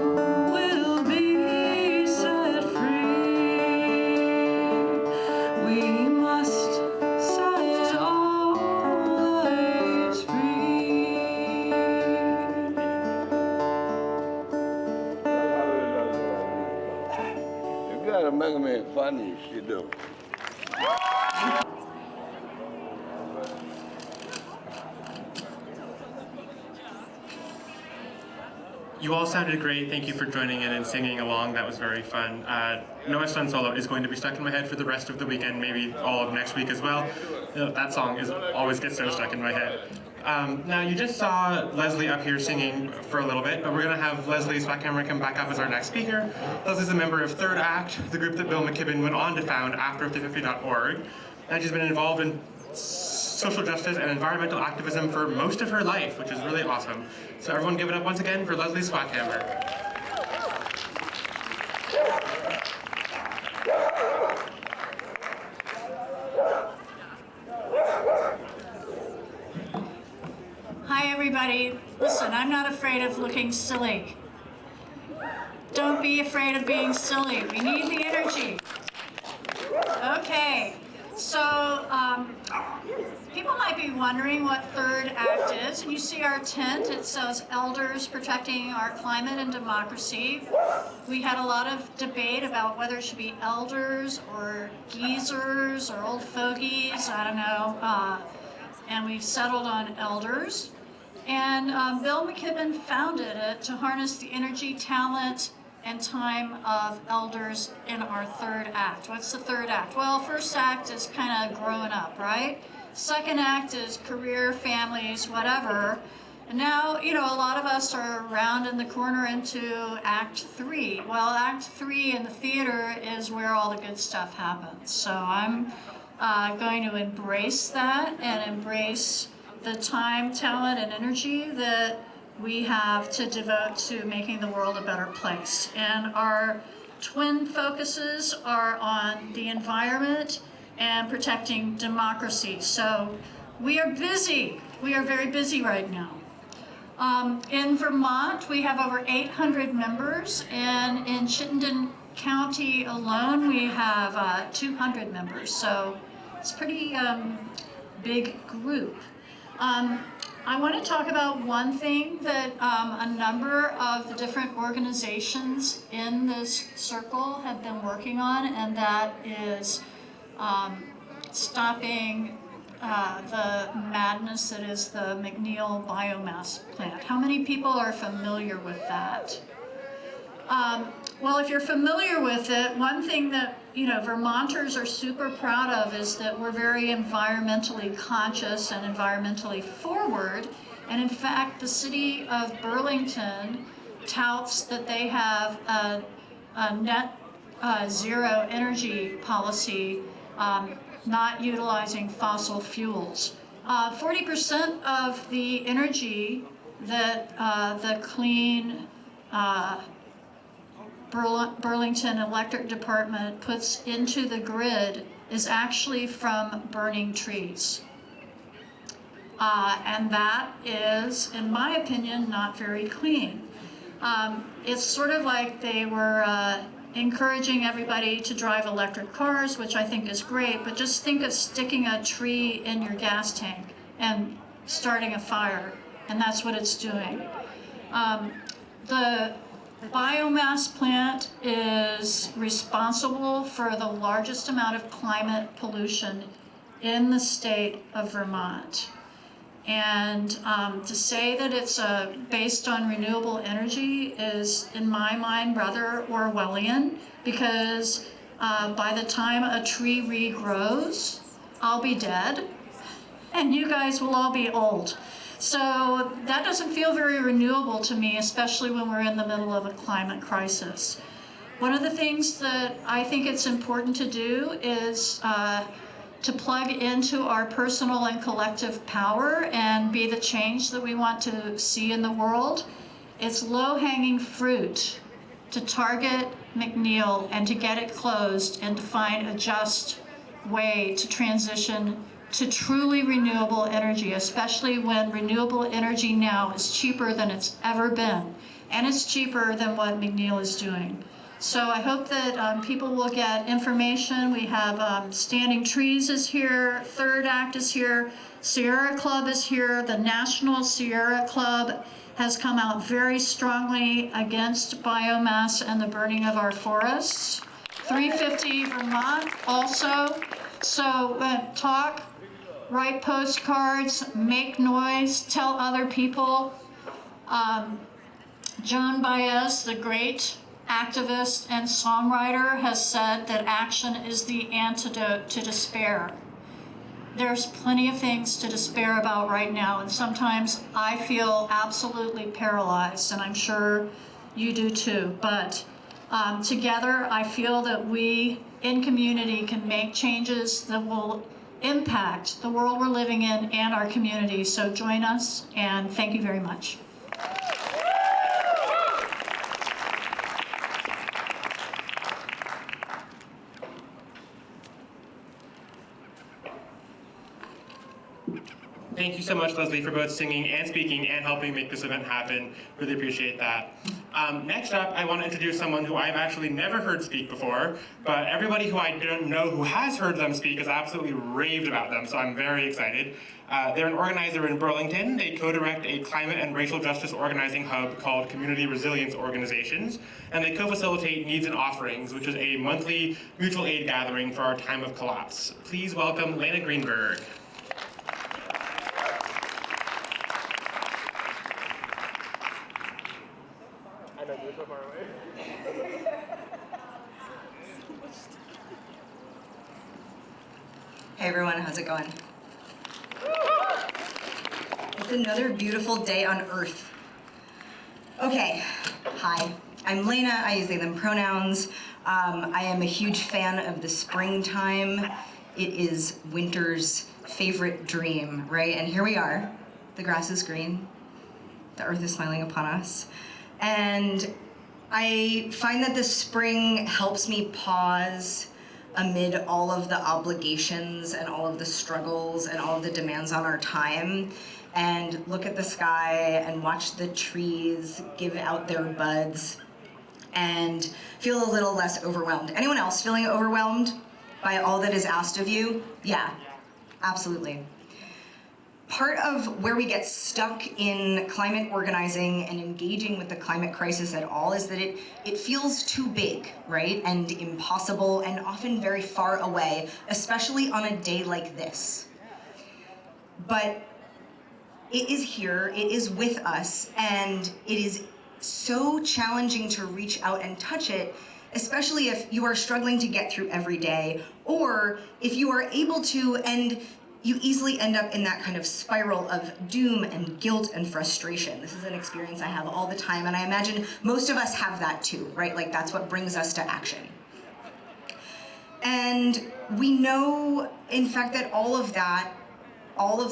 will be set free. We must set all lives free. You gotta make me funny, she do. You all sounded great. Thank you for joining in and singing along. That was very fun. No Están Solo is going to be stuck in my head for the rest of the weekend, maybe all of next week as well. That song always gets so stuck in my head. Now, you just saw Leslie up here singing for a little bit, but we're going to have Leslie Gwackhamer come back up as our next speaker. Leslie's a member of Third Act, the group that Bill McKibben went on to found after5050.org, and she's been involved in social justice and environmental activism for most of her life, which is really awesome. So everyone give it up once again for Leslie Gwackhamer. Hi, everybody. Listen, I'm not afraid of looking silly. Don't be afraid of being silly. We need the energy. Okay, so people might be wondering what Third Act is, and you see our tent. It says Elders Protecting Our Climate and Democracy. We had a lot of debate about whether it should be elders or geezers or old fogies, I don't know, and we've settled on elders. And Bill McKibben founded it to harness the energy, talent, and time of elders in our Third Act. What's the Third Act? Well, First Act is kind of growing up, right? Second Act is career, families, whatever. And now, you know, a lot of us are round in the corner into Act 3. Well, Act 3 in the theater is where all the good stuff happens. So I'm going to embrace that and embrace the time, talent, and energy that we have to devote to making the world a better place. And our twin focuses are on the environment and protecting democracy. So we are busy. We are very busy right now. In Vermont, we have over 800 members, and in Chittenden County alone, we have 200 members. So it's a pretty big group. I want to talk about one thing that a number of the different organizations in this circle have been working on, and that is stopping the madness that is the McNeil biomass plant. How many people are familiar with that? Well, if you're familiar with it, one thing that Vermonters are super proud of is that we're very environmentally conscious and environmentally forward. And in fact, the city of Burlington touts that they have a net zero energy policy, not utilizing fossil fuels. 40% of the energy that the clean Burlington Electric Department puts into the grid is actually from burning trees. And that is, in my opinion, not very clean. It's sort of like they were encouraging everybody to drive electric cars, which I think is great, but just think of sticking a tree in your gas tank and starting a fire, and that's what it's doing. The biomass plant is responsible for the largest amount of climate pollution in the state of Vermont. And to say that it's based on renewable energy is, in my mind, rather Orwellian, because by the time a tree regrows, I'll be dead, and you guys will all be old. So that doesn't feel very renewable to me, especially when we're in the middle of a climate crisis. One of the things that I think it's important to do is to plug into our personal and collective power and be the change that we want to see in the world. It's low-hanging fruit to target McNeil and to get it closed and to find a just way to transition to truly renewable energy, especially when renewable energy now is cheaper than it's ever been, and it's cheaper than what McNeil is doing. So I hope that people will get information. We have Standing Trees is here, Third Act is here, Sierra Club is here. The National Sierra Club has come out very strongly against biomass and the burning of our forests. 350 Vermont also. So talk, write postcards, make noise, tell other people. Joan Baez, the great activist and songwriter, has said that action is the antidote to despair. There's plenty of things to despair about right now, and sometimes I feel absolutely paralyzed, and I'm sure you do too. But together, I feel that we in community can make changes that will impact the world we're living in and our community. So join us, and thank you very much. Thank you so much, Leslie, for both singing and speaking and helping make this event happen. Really appreciate that. Next up, I want to introduce someone who I've actually never heard speak before, but everybody who I don't know who has heard them speak has absolutely raved about them, so I'm very excited. They're an organizer in Burlington. They co-direct a climate and racial justice organizing hub called Community Resilience Organizations, and they co-facilitate Needs and Offerings, which is a monthly mutual aid gathering for our time of collapse. Please welcome Lena Greenberg. Hey everyone, how's it going? It's another beautiful day on Earth. Okay, hi, I'm Lena, I use they, them pronouns. I am a huge fan of the springtime. It is winter's favorite dream, right? And here we are, the grass is green, the earth is smiling upon us. And I find that the spring helps me pause amid all of the obligations and all of the struggles and all of the demands on our time, and look at the sky and watch the trees give out their buds and feel a little less overwhelmed. Anyone else feeling overwhelmed by all that is asked of you? Yeah, absolutely. Part of where we get stuck in climate organizing and engaging with the climate crisis at all is that it feels too big, right? And impossible and often very far away, especially on a day like this. But it is here, it is with us, and it is so challenging to reach out and touch it, especially if you are struggling to get through every day, or if you are able to and you easily end up in that kind of spiral of doom and guilt and frustration. This is an experience I have all the time, and I imagine most of us have that too, right? Like that's what brings us to action. And we know, in fact, that all of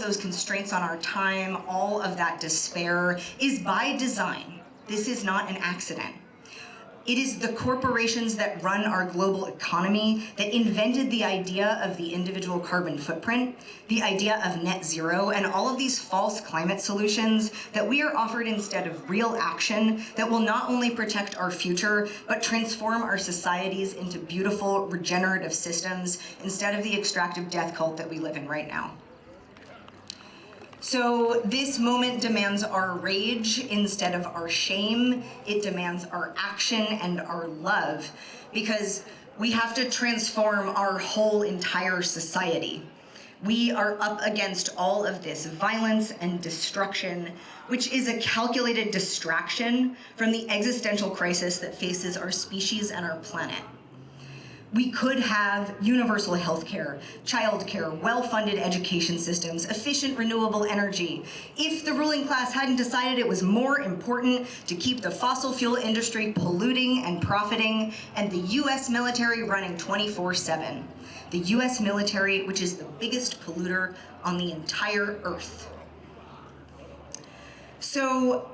those constraints on our time, all of that despair is by design. This is not an accident. It is the corporations that run our global economy that invented the idea of the individual carbon footprint, the idea of net zero, and all of these false climate solutions that we are offered instead of real action that will not only protect our future, but transform our societies into beautiful, regenerative systems instead of the extractive death cult that we live in right now. So this moment demands our rage instead of our shame. It demands our action and our love, because we have to transform our whole entire society. We are up against all of this violence and destruction, which is a calculated distraction from the existential crisis that faces our species and our planet. We could have universal health care, childcare, well-funded education systems, efficient renewable energy, if the ruling class hadn't decided it was more important to keep the fossil fuel industry polluting and profiting and the US military running 24/7. The US military, which is the biggest polluter on the entire Earth. So,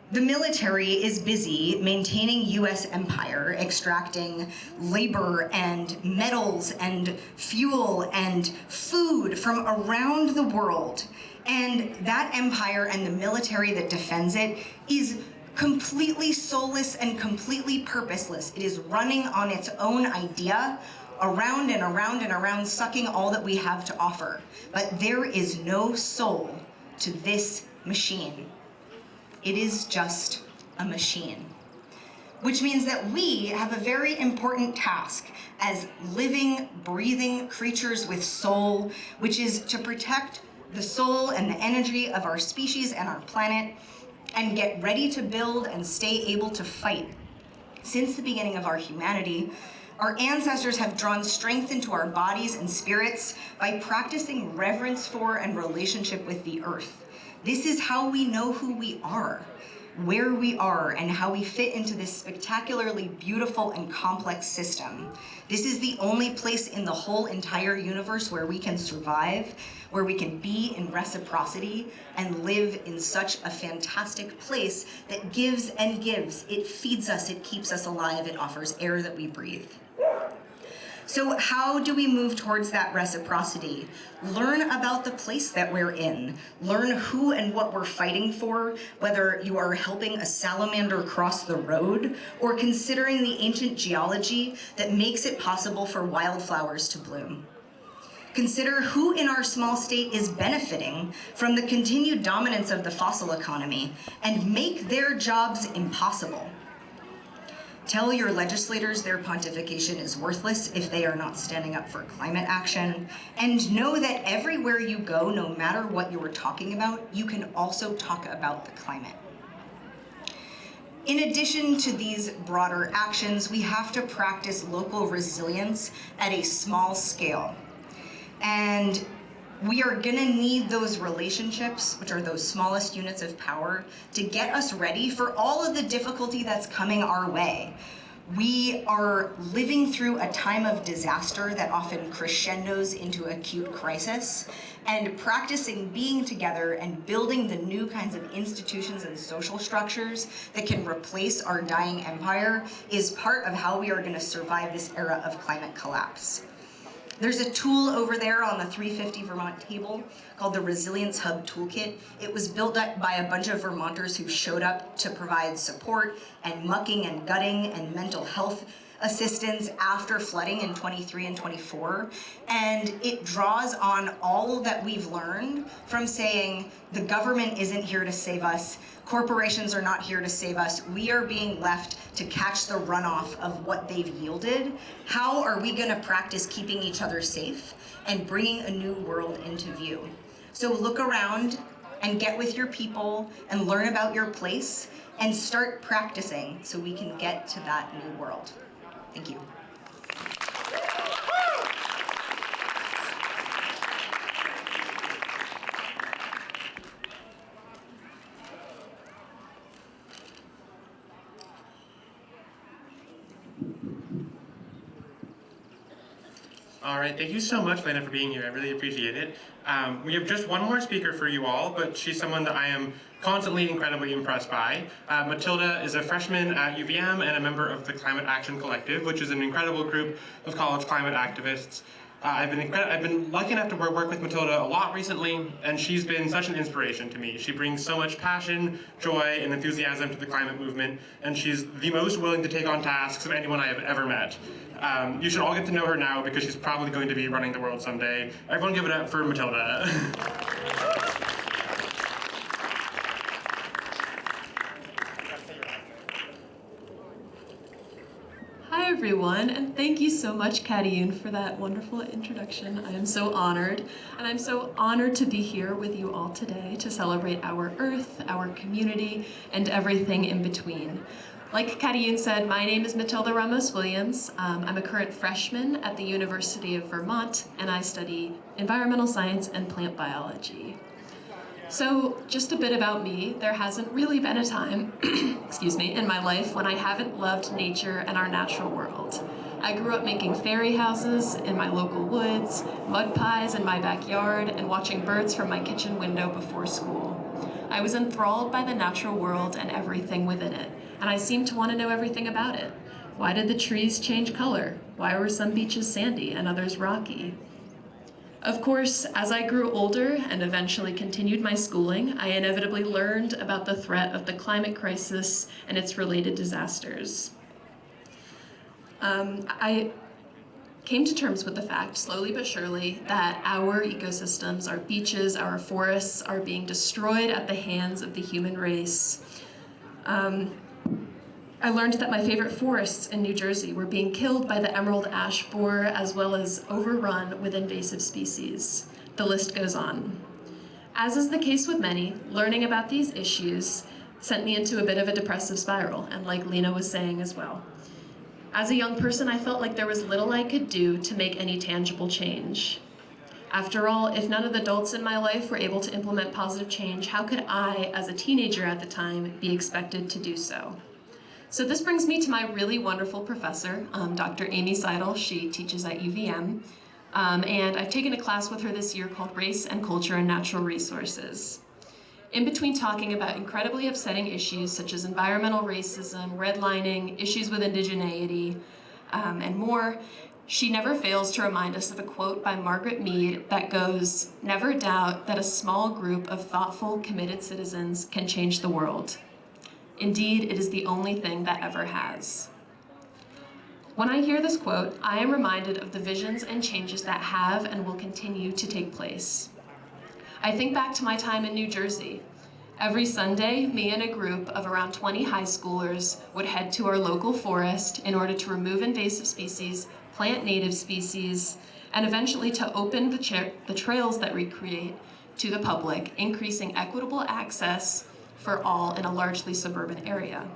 the military is busy maintaining US empire, extracting labor and metals and fuel and food from around the world. And that empire and the military that defends it is completely soulless and completely purposeless. It is running on its own idea, around and around and around, sucking all that we have to offer. But there is no soul to this machine. It is just a machine. Which means that we have a very important task as living, breathing creatures with soul, which is to protect the soul and the energy of our species and our planet, and get ready to build and stay able to fight. Since the beginning of our humanity, our ancestors have drawn strength into our bodies and spirits by practicing reverence for and relationship with the earth. This is how we know who we are, where we are, and how we fit into this spectacularly beautiful and complex system. This is the only place in the whole entire universe where we can survive, where we can be in reciprocity and live in such a fantastic place that gives and gives. It feeds us, it keeps us alive, it offers air that we breathe. So how do we move towards that reciprocity? Learn about the place that we're in. Learn who and what we're fighting for, whether you are helping a salamander cross the road or considering the ancient geology that makes it possible for wildflowers to bloom. Consider who in our small state is benefiting from the continued dominance of the fossil economy and make their jobs impossible. Tell your legislators their pontification is worthless if they are not standing up for climate action. And know that everywhere you go, no matter what you are talking about, you can also talk about the climate. In addition to these broader actions, we have to practice local resilience at a small scale. And we are gonna need those relationships, which are those smallest units of power, to get us ready for all of the difficulty that's coming our way. We are living through a time of disaster that often crescendos into acute crisis, and practicing being together and building the new kinds of institutions and social structures that can replace our dying empire is part of how we are gonna survive this era of climate collapse. There's a tool over there on the 350 Vermont table called the Resilience Hub Toolkit. It was built up by a bunch of Vermonters who showed up to provide support and mucking and gutting and mental health assistance after flooding in 23 and 24. And it draws on all that we've learned from saying the government isn't here to save us, corporations are not here to save us, we are being left to catch the runoff of what they've yielded. How are we gonna practice keeping each other safe and bringing a new world into view? So look around and get with your people and learn about your place and start practicing so we can get to that new world. Thank you. All right, thank you so much, Lena, for being here. I really appreciate it. We have just one more speaker for you all, but she's someone that I am constantly incredibly impressed by. Mathilda is a freshman at UVM and a member of the Climate Action Collective, which is an incredible group of college climate activists. I've been lucky enough to work with Mathilda a lot recently, and she's been such an inspiration to me. She brings so much passion, joy, and enthusiasm to the climate movement, and she's the most willing to take on tasks of anyone I have ever met. You should all get to know her now because she's probably going to be running the world someday. Everyone give it up for Mathilda. Hi everyone, and thank you so much, Katayoun, for that wonderful introduction. I am so honored, and I'm so honored to be here with you all today to celebrate our Earth, our community, and everything in between. Like Katayoun said, my name is Mathilda Ramos-Williams. I'm a current freshman at the University of Vermont, and I study environmental science and plant biology. So just a bit about me. There hasn't really been a time, excuse me, in my life when I haven't loved nature and our natural world. I grew up making fairy houses in my local woods, mud pies in my backyard, and watching birds from my kitchen window before school. I was enthralled by the natural world and everything within it, and I seemed to want to know everything about it. Why did the trees change color? Why were some beaches sandy and others rocky? Of course, as I grew older and eventually continued my schooling, I inevitably learned about the threat of the climate crisis and its related disasters. I came to terms with the fact, slowly but surely, that our ecosystems, our beaches, our forests are being destroyed at the hands of the human race. I learned that my favorite forests in New Jersey were being killed by the emerald ash borer, as well as overrun with invasive species. The list goes on. As is the case with many, learning about these issues sent me into a bit of a depressive spiral, and like Lena was saying as well. As a young person, I felt like there was little I could do to make any tangible change. After all, if none of the adults in my life were able to implement positive change, how could I, as a teenager at the time, be expected to do so? So this brings me to my really wonderful professor, Dr. Amy Seidel. She teaches at UVM, and I've taken a class with her this year called Race and Culture and Natural Resources. In between talking about incredibly upsetting issues such as environmental racism, redlining, issues with indigeneity, and more, she never fails to remind us of a quote by Margaret Mead that goes, "Never doubt that a small group of thoughtful, committed citizens can change the world. Indeed, it is the only thing that ever has." When I hear this quote, I am reminded of the visions and changes that have and will continue to take place. I think back to my time in New Jersey. Every Sunday, me and a group of around 20 high schoolers would head to our local forest in order to remove invasive species, plant native species, and eventually to open the trails that we create to the public, increasing equitable access for all in a largely suburban area.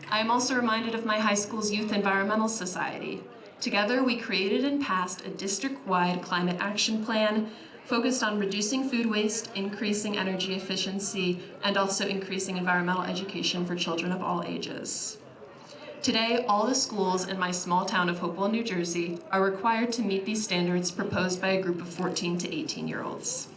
I am also reminded of my high school's Youth Environmental Society. Together, we created and passed a district-wide climate action plan focused on reducing food waste, increasing energy efficiency, and also increasing environmental education for children of all ages. Today, all the schools in my small town of Hopewell, New Jersey, are required to meet these standards proposed by a group of 14 to 18-year-olds.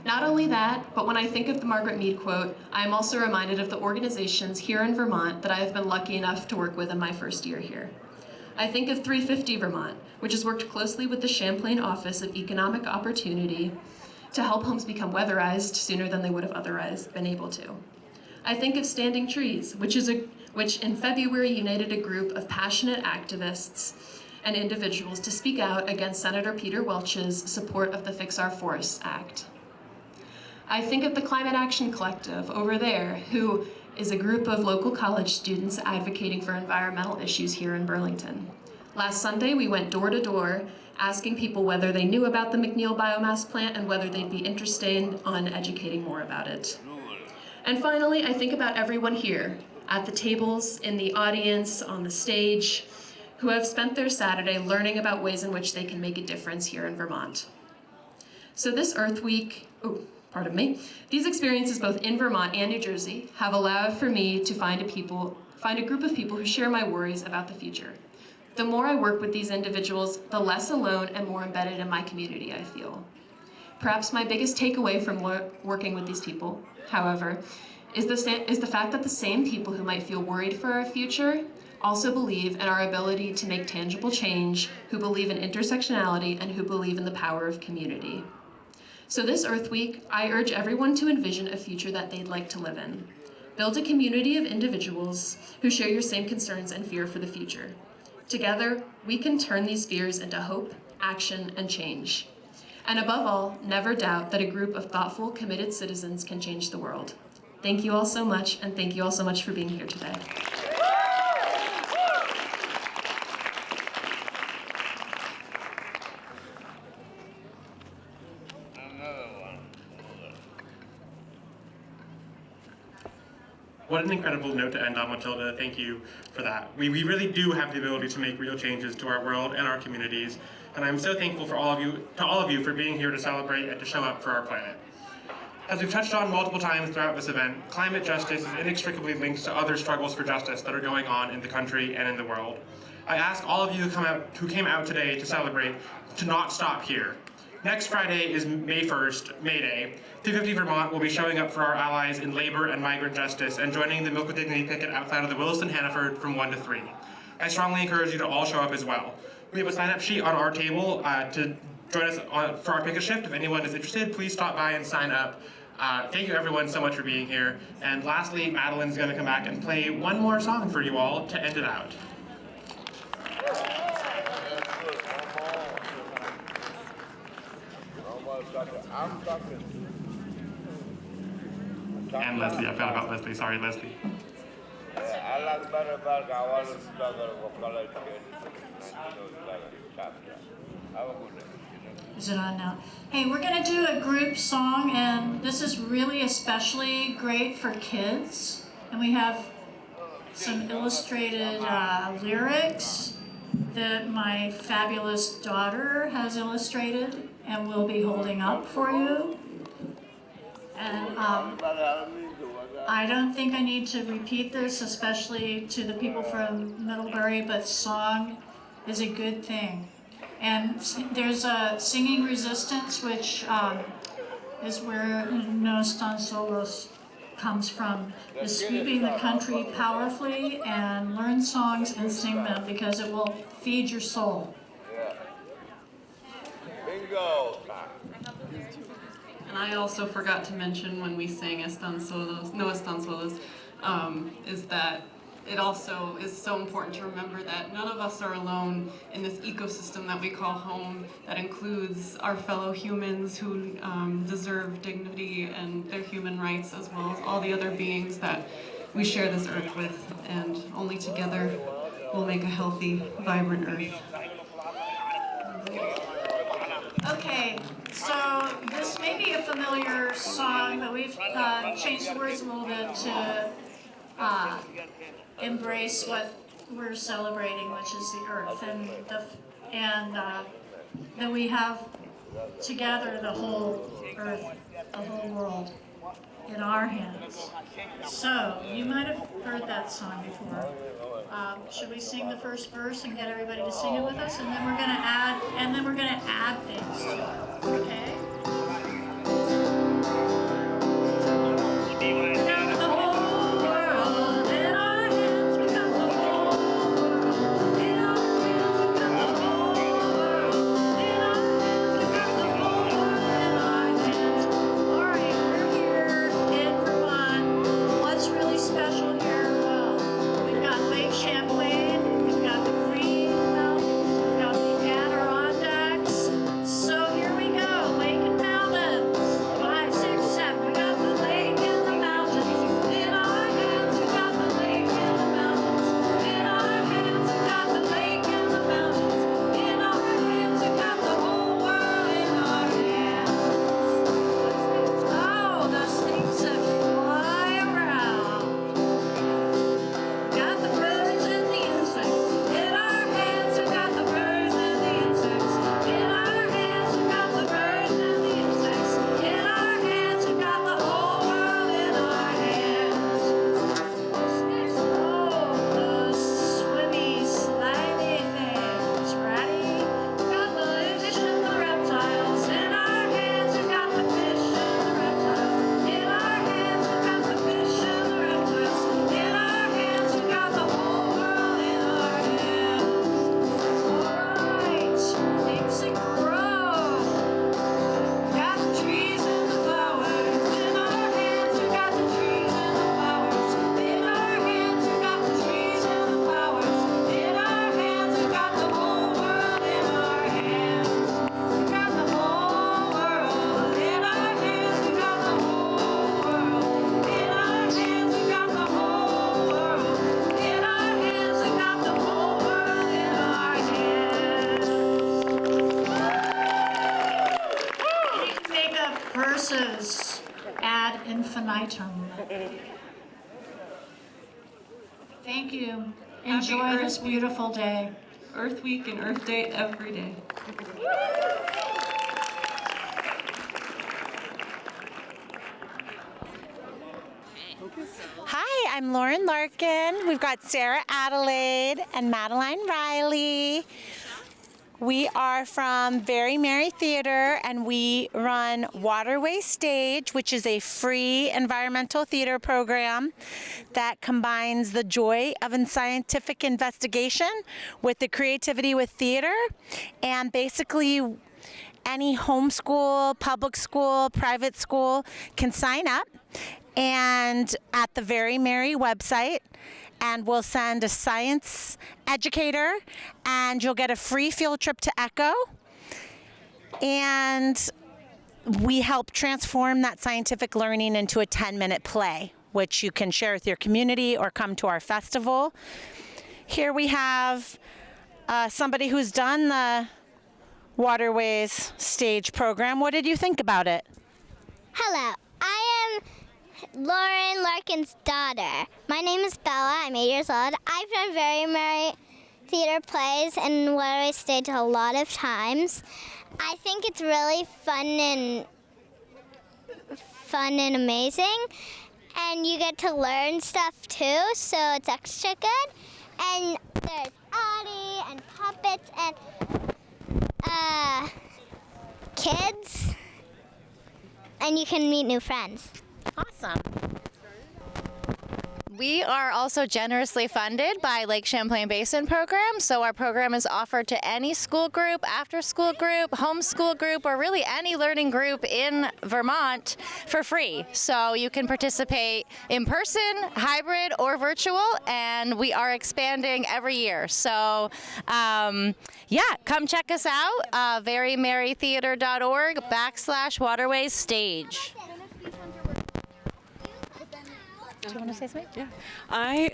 Not only that, but when I think of the Margaret Mead quote, I am also reminded of the organizations here in Vermont that I have been lucky enough to work with in my first year here. I think of 350 Vermont, which has worked closely with the Champlain Office of Economic Opportunity to help homes become weatherized sooner than they would have otherwise been able to. I think of Standing Trees, which in February united a group of passionate activists and individuals to speak out against Senator Peter Welch's support of the Fix Our Forests Act. I think of the Climate Action Collective over there, who is a group of local college students advocating for environmental issues here in Burlington. Last Sunday, we went door to door asking people whether they knew about the McNeil biomass plant and whether they'd be interested in educating more about it. And finally, I think about everyone here, at the tables, in the audience, on the stage, who have spent their Saturday learning about ways in which they can make a difference here in Vermont. So this Earth Week, these experiences both in Vermont and New Jersey have allowed for me to find a group of people who share my worries about the future. The more I work with these individuals, the less alone and more embedded in my community I feel. Perhaps my biggest takeaway from working with these people, however, is the fact that the same people who might feel worried for our future also believe in our ability to make tangible change, who believe in intersectionality, and who believe in the power of community. So this Earth Week, I urge everyone to envision a future that they'd like to live in. Build a community of individuals who share your same concerns and fear for the future. Together, we can turn these fears into hope, action, and change. And above all, never doubt that a group of thoughtful, committed citizens can change the world. Thank you all so much, and thank you all so much for being here today. What an incredible note to end on, Mathilda. Thank you for that. We really do have the ability to make real changes to our world and our communities, and I'm so thankful for all of you for being here to celebrate and to show up for our planet. As we've touched on multiple times throughout this event, climate justice is inextricably linked to other struggles for justice that are going on in the country and in the world. I ask all of you who came out today to celebrate to not stop here. Next Friday is May 1st, May Day. 350 Vermont will be showing up for our allies in labor and migrant justice and joining the Milk with Dignity picket outside of the Williston-Hannaford from 1 to 3. I strongly encourage you to all show up as well. We have a sign-up sheet on our table to join us for our picket shift. If anyone is interested, please stop by and sign up. Thank you everyone so much for being here. And lastly, Madeline's gonna come back and play one more song for you all to end it out. And Leslie, I forgot about Leslie. Sorry, Leslie. Is it on now? Hey, we're gonna do a group song, and this is really especially great for kids. And we have some illustrated lyrics that my fabulous daughter has illustrated and will be holding up for you. And I don't think I need to repeat this, especially to the people from Middlebury, but song is a good thing. And there's a singing resistance, which is where No Están Solos comes from, is sweeping the country powerfully and learn songs and sing them because it will feed your soul. Bingo! And I also forgot to mention when we sang Están Solos, No Están Solos, is that it also is so important to remember that none of us are alone in this ecosystem that we call home, that includes our fellow humans who deserve dignity and their human rights, as well as all the other beings that we share this earth with, and only together will make a healthy, vibrant earth. Okay, so this may be a familiar song, but we've changed the words a little bit to embrace what we're celebrating, which is the earth, and then we have together the whole earth, the whole world in our hands. So you might have heard that song before. Should we sing the first verse and get everybody to sing it with us, and then we're gonna add things to it. Okay? verses ad infinitum. Thank you. Enjoy this beautiful day. Earth Week and Earth Day every day. Hi, I'm Lauren Larkin. We've got Sarah Adelaide and Madeline Riley. We are from Very Merry Theater, and we run Waterway Stage, which is a free environmental theater program that combines the joy of scientific investigation with the creativity with theater. And basically, any homeschool, public school, private school can sign up and at the Very Merry website, and we'll send a science educator, and you'll get a free field trip to Echo. And we help transform that scientific learning into a 10-minute play, which you can share with your community or come to our festival. Here we have somebody who's done the Waterways Stage program. What did you think about it? Hello, I am Lauren Larkin's daughter. My name is Bella. I'm 8 years old. I've done Very Merry Theater plays and Waterway Stage a lot of times. I think it's really fun and amazing, and you get to learn stuff too, so it's extra good. And there's Addie and puppets and kids, and you can meet new friends. Awesome. We are also generously funded by Lake Champlain Basin program, so our program is offered to any school group, after-school group, homeschool group, or really any learning group in Vermont for free. So you can participate in person, hybrid, or virtual, and we are expanding every year. So yeah, come check us out, verymerrytheater.org/Waterways Stage. Do you want to say something? Yeah. I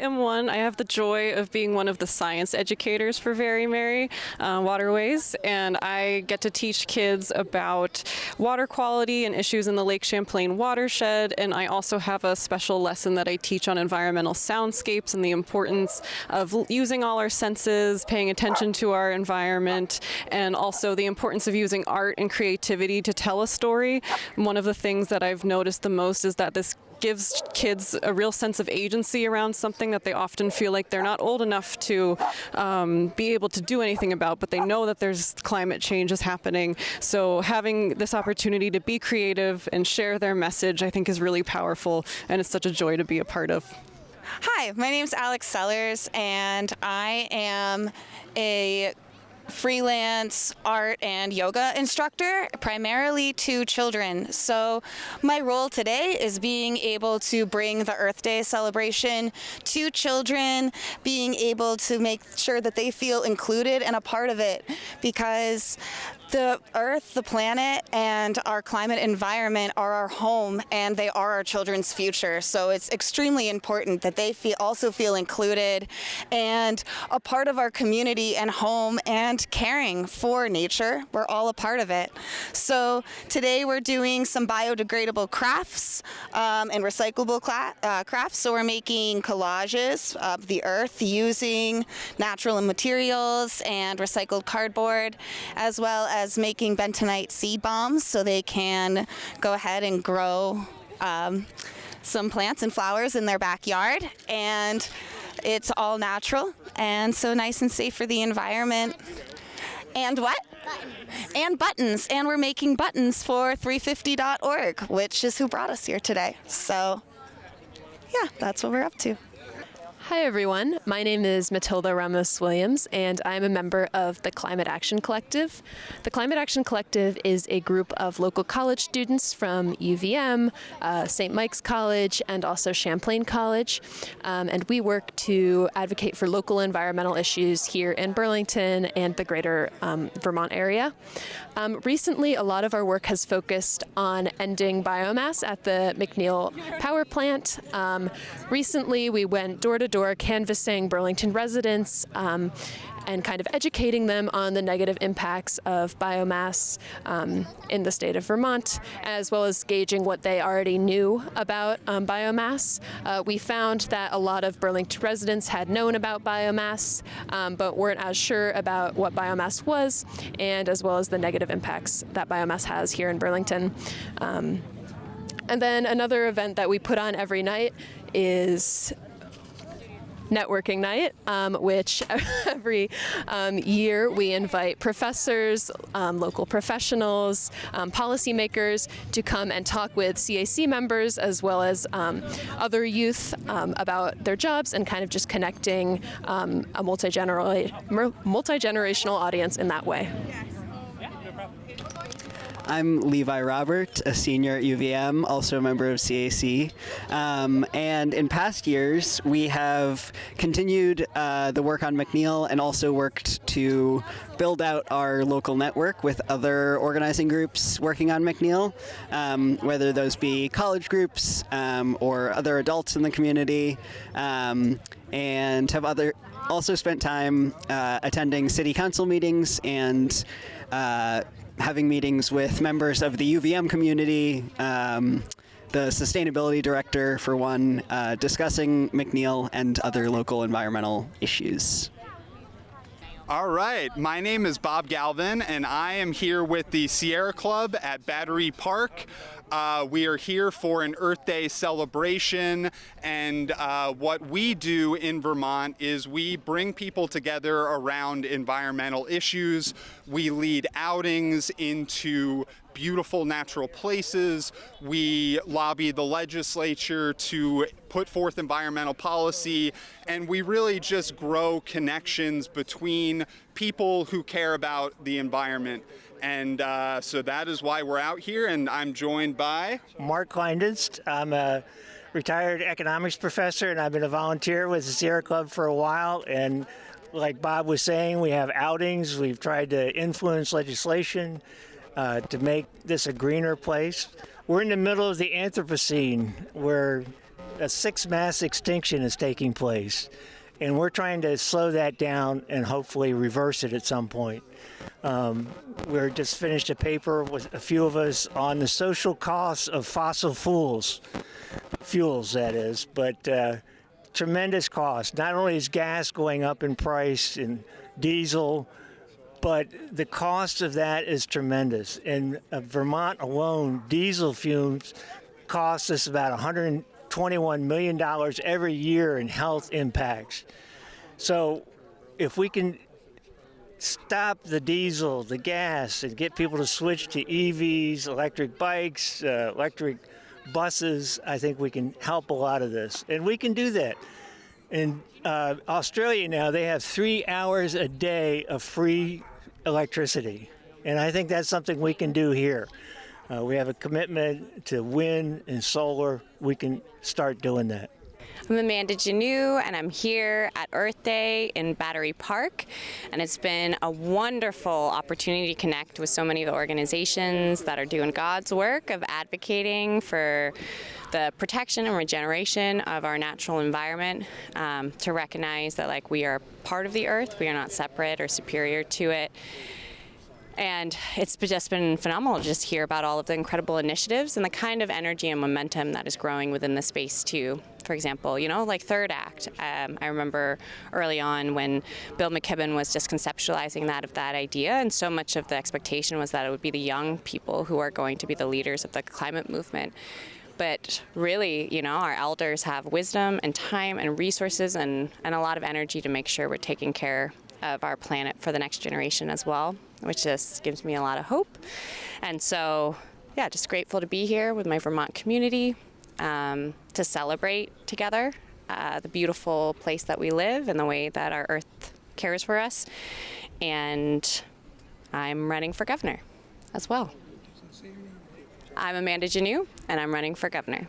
have the joy of being one of the science educators for Very Merry Waterways, and I get to teach kids about water quality and issues in the Lake Champlain watershed, and I also have a special lesson that I teach on environmental soundscapes and the importance of using all our senses, paying attention to our environment, and also the importance of using art and creativity to tell a story. One of the things that I've noticed the most is that this gives kids a real sense of agency around something that they often feel like they're not old enough to be able to do anything about, but they know that there's climate change is happening. So having this opportunity to be creative and share their message, I think, is really powerful, and it's such a joy to be a part of. Hi, my name's Alex Sellers, and I am a freelance art and yoga instructor, primarily to children. So my role today is being able to bring the Earth Day celebration to children, being able to make sure that they feel included and a part of it, because the Earth, the planet, and our climate environment are our home, and they are our children's future. So it's extremely important that they also feel included and a part of our community and home and caring for nature. We're all a part of it. So today we're doing some biodegradable crafts and recyclable crafts. So we're making collages of the Earth using natural materials and recycled cardboard, as well as making bentonite seed bombs so they can go ahead and grow some plants and flowers in their backyard. And it's all natural and so nice and safe for the environment. And what? Buttons. And buttons. And we're making buttons for 350.org, which is who brought us here today. So yeah, that's what we're up to. Hi everyone, my name is Mathilda Ramos-Williams, and I'm a member of the Climate Action Collective. The Climate Action Collective is a group of local college students from UVM, St. Mike's College, and also Champlain College, and we work to advocate for local environmental issues here in Burlington and the greater Vermont area. Recently, a lot of our work has focused on ending biomass at the McNeil power plant. Recently, we went door to door canvassing Burlington residents and kind of educating them on the negative impacts of biomass in the state of Vermont, as well as gauging what they already knew about biomass. We found that a lot of Burlington residents had known about biomass, but weren't as sure about what biomass was, and as well as the negative impacts that biomass has here in Burlington. And then another event that we put on every night is networking night, which every year we invite professors, local professionals, policymakers to come and talk with CAC members as well as other youth about their jobs and kind of just connecting a multi-generational audience in that way. I'm Levi Robert, a senior at UVM, also a member of CAC. And in past years, we have continued the work on McNeil and also worked to build out our local network with other organizing groups working on McNeil, whether those be college groups or other adults in the community, and have also spent time attending city council meetings and having meetings with members of the UVM community, the sustainability director for one, discussing McNeil and other local environmental issues. All right, my name is Bob Galvin, and I am here with the Sierra Club at Battery Park. We are here for an Earth Day celebration, and what we do in Vermont is we bring people together around environmental issues. We lead outings into beautiful natural places. We lobby the legislature to put forth environmental policy, and we really just grow connections between people who care about the environment. And so that is why we're out here, and I'm joined by Mark Kleindest. I'm a retired economics professor, and I've been a volunteer with the Sierra Club for a while. And like Bob was saying, we have outings. We've tried to influence legislation to make this a greener place. We're in the middle of the Anthropocene, where a sixth mass extinction is taking place. And we're trying to slow that down and hopefully reverse it at some point. We're just finished a paper with a few of us on the social costs of fossil fuels that is, but tremendous cost. Not only is gas going up in price and diesel, but the cost of that is tremendous. In Vermont alone, diesel fumes cost us about $121 million every year in health impacts. So if we can stop the diesel, the gas, and get people to switch to EVs, electric bikes, electric buses, I think we can help a lot of this. And we can do that. In Australia now, they have 3 hours a day of free electricity. And I think that's something we can do here. We have a commitment to wind and solar. We can start doing that. I'm Amanda Janu, and I'm here at Earth Day in Battery Park, and it's been a wonderful opportunity to connect with so many of the organizations that are doing God's work of advocating for the protection and regeneration of our natural environment, to recognize that we are part of the earth, we are not separate or superior to it. And it's just been phenomenal to just hear about all of the incredible initiatives and the kind of energy and momentum that is growing within the space too. For example, like Third Act. I remember early on when Bill McKibben was just conceptualizing that idea, and so much of the expectation was that it would be the young people who are going to be the leaders of the climate movement. But really, our elders have wisdom and time and resources and a lot of energy to make sure we're taking care of our planet for the next generation as well, which just gives me a lot of hope. And so, yeah, just grateful to be here with my Vermont community, to celebrate together the beautiful place that we live and the way that our earth cares for us. And I'm running for governor as well. I'm Amanda Janu, and I'm running for governor.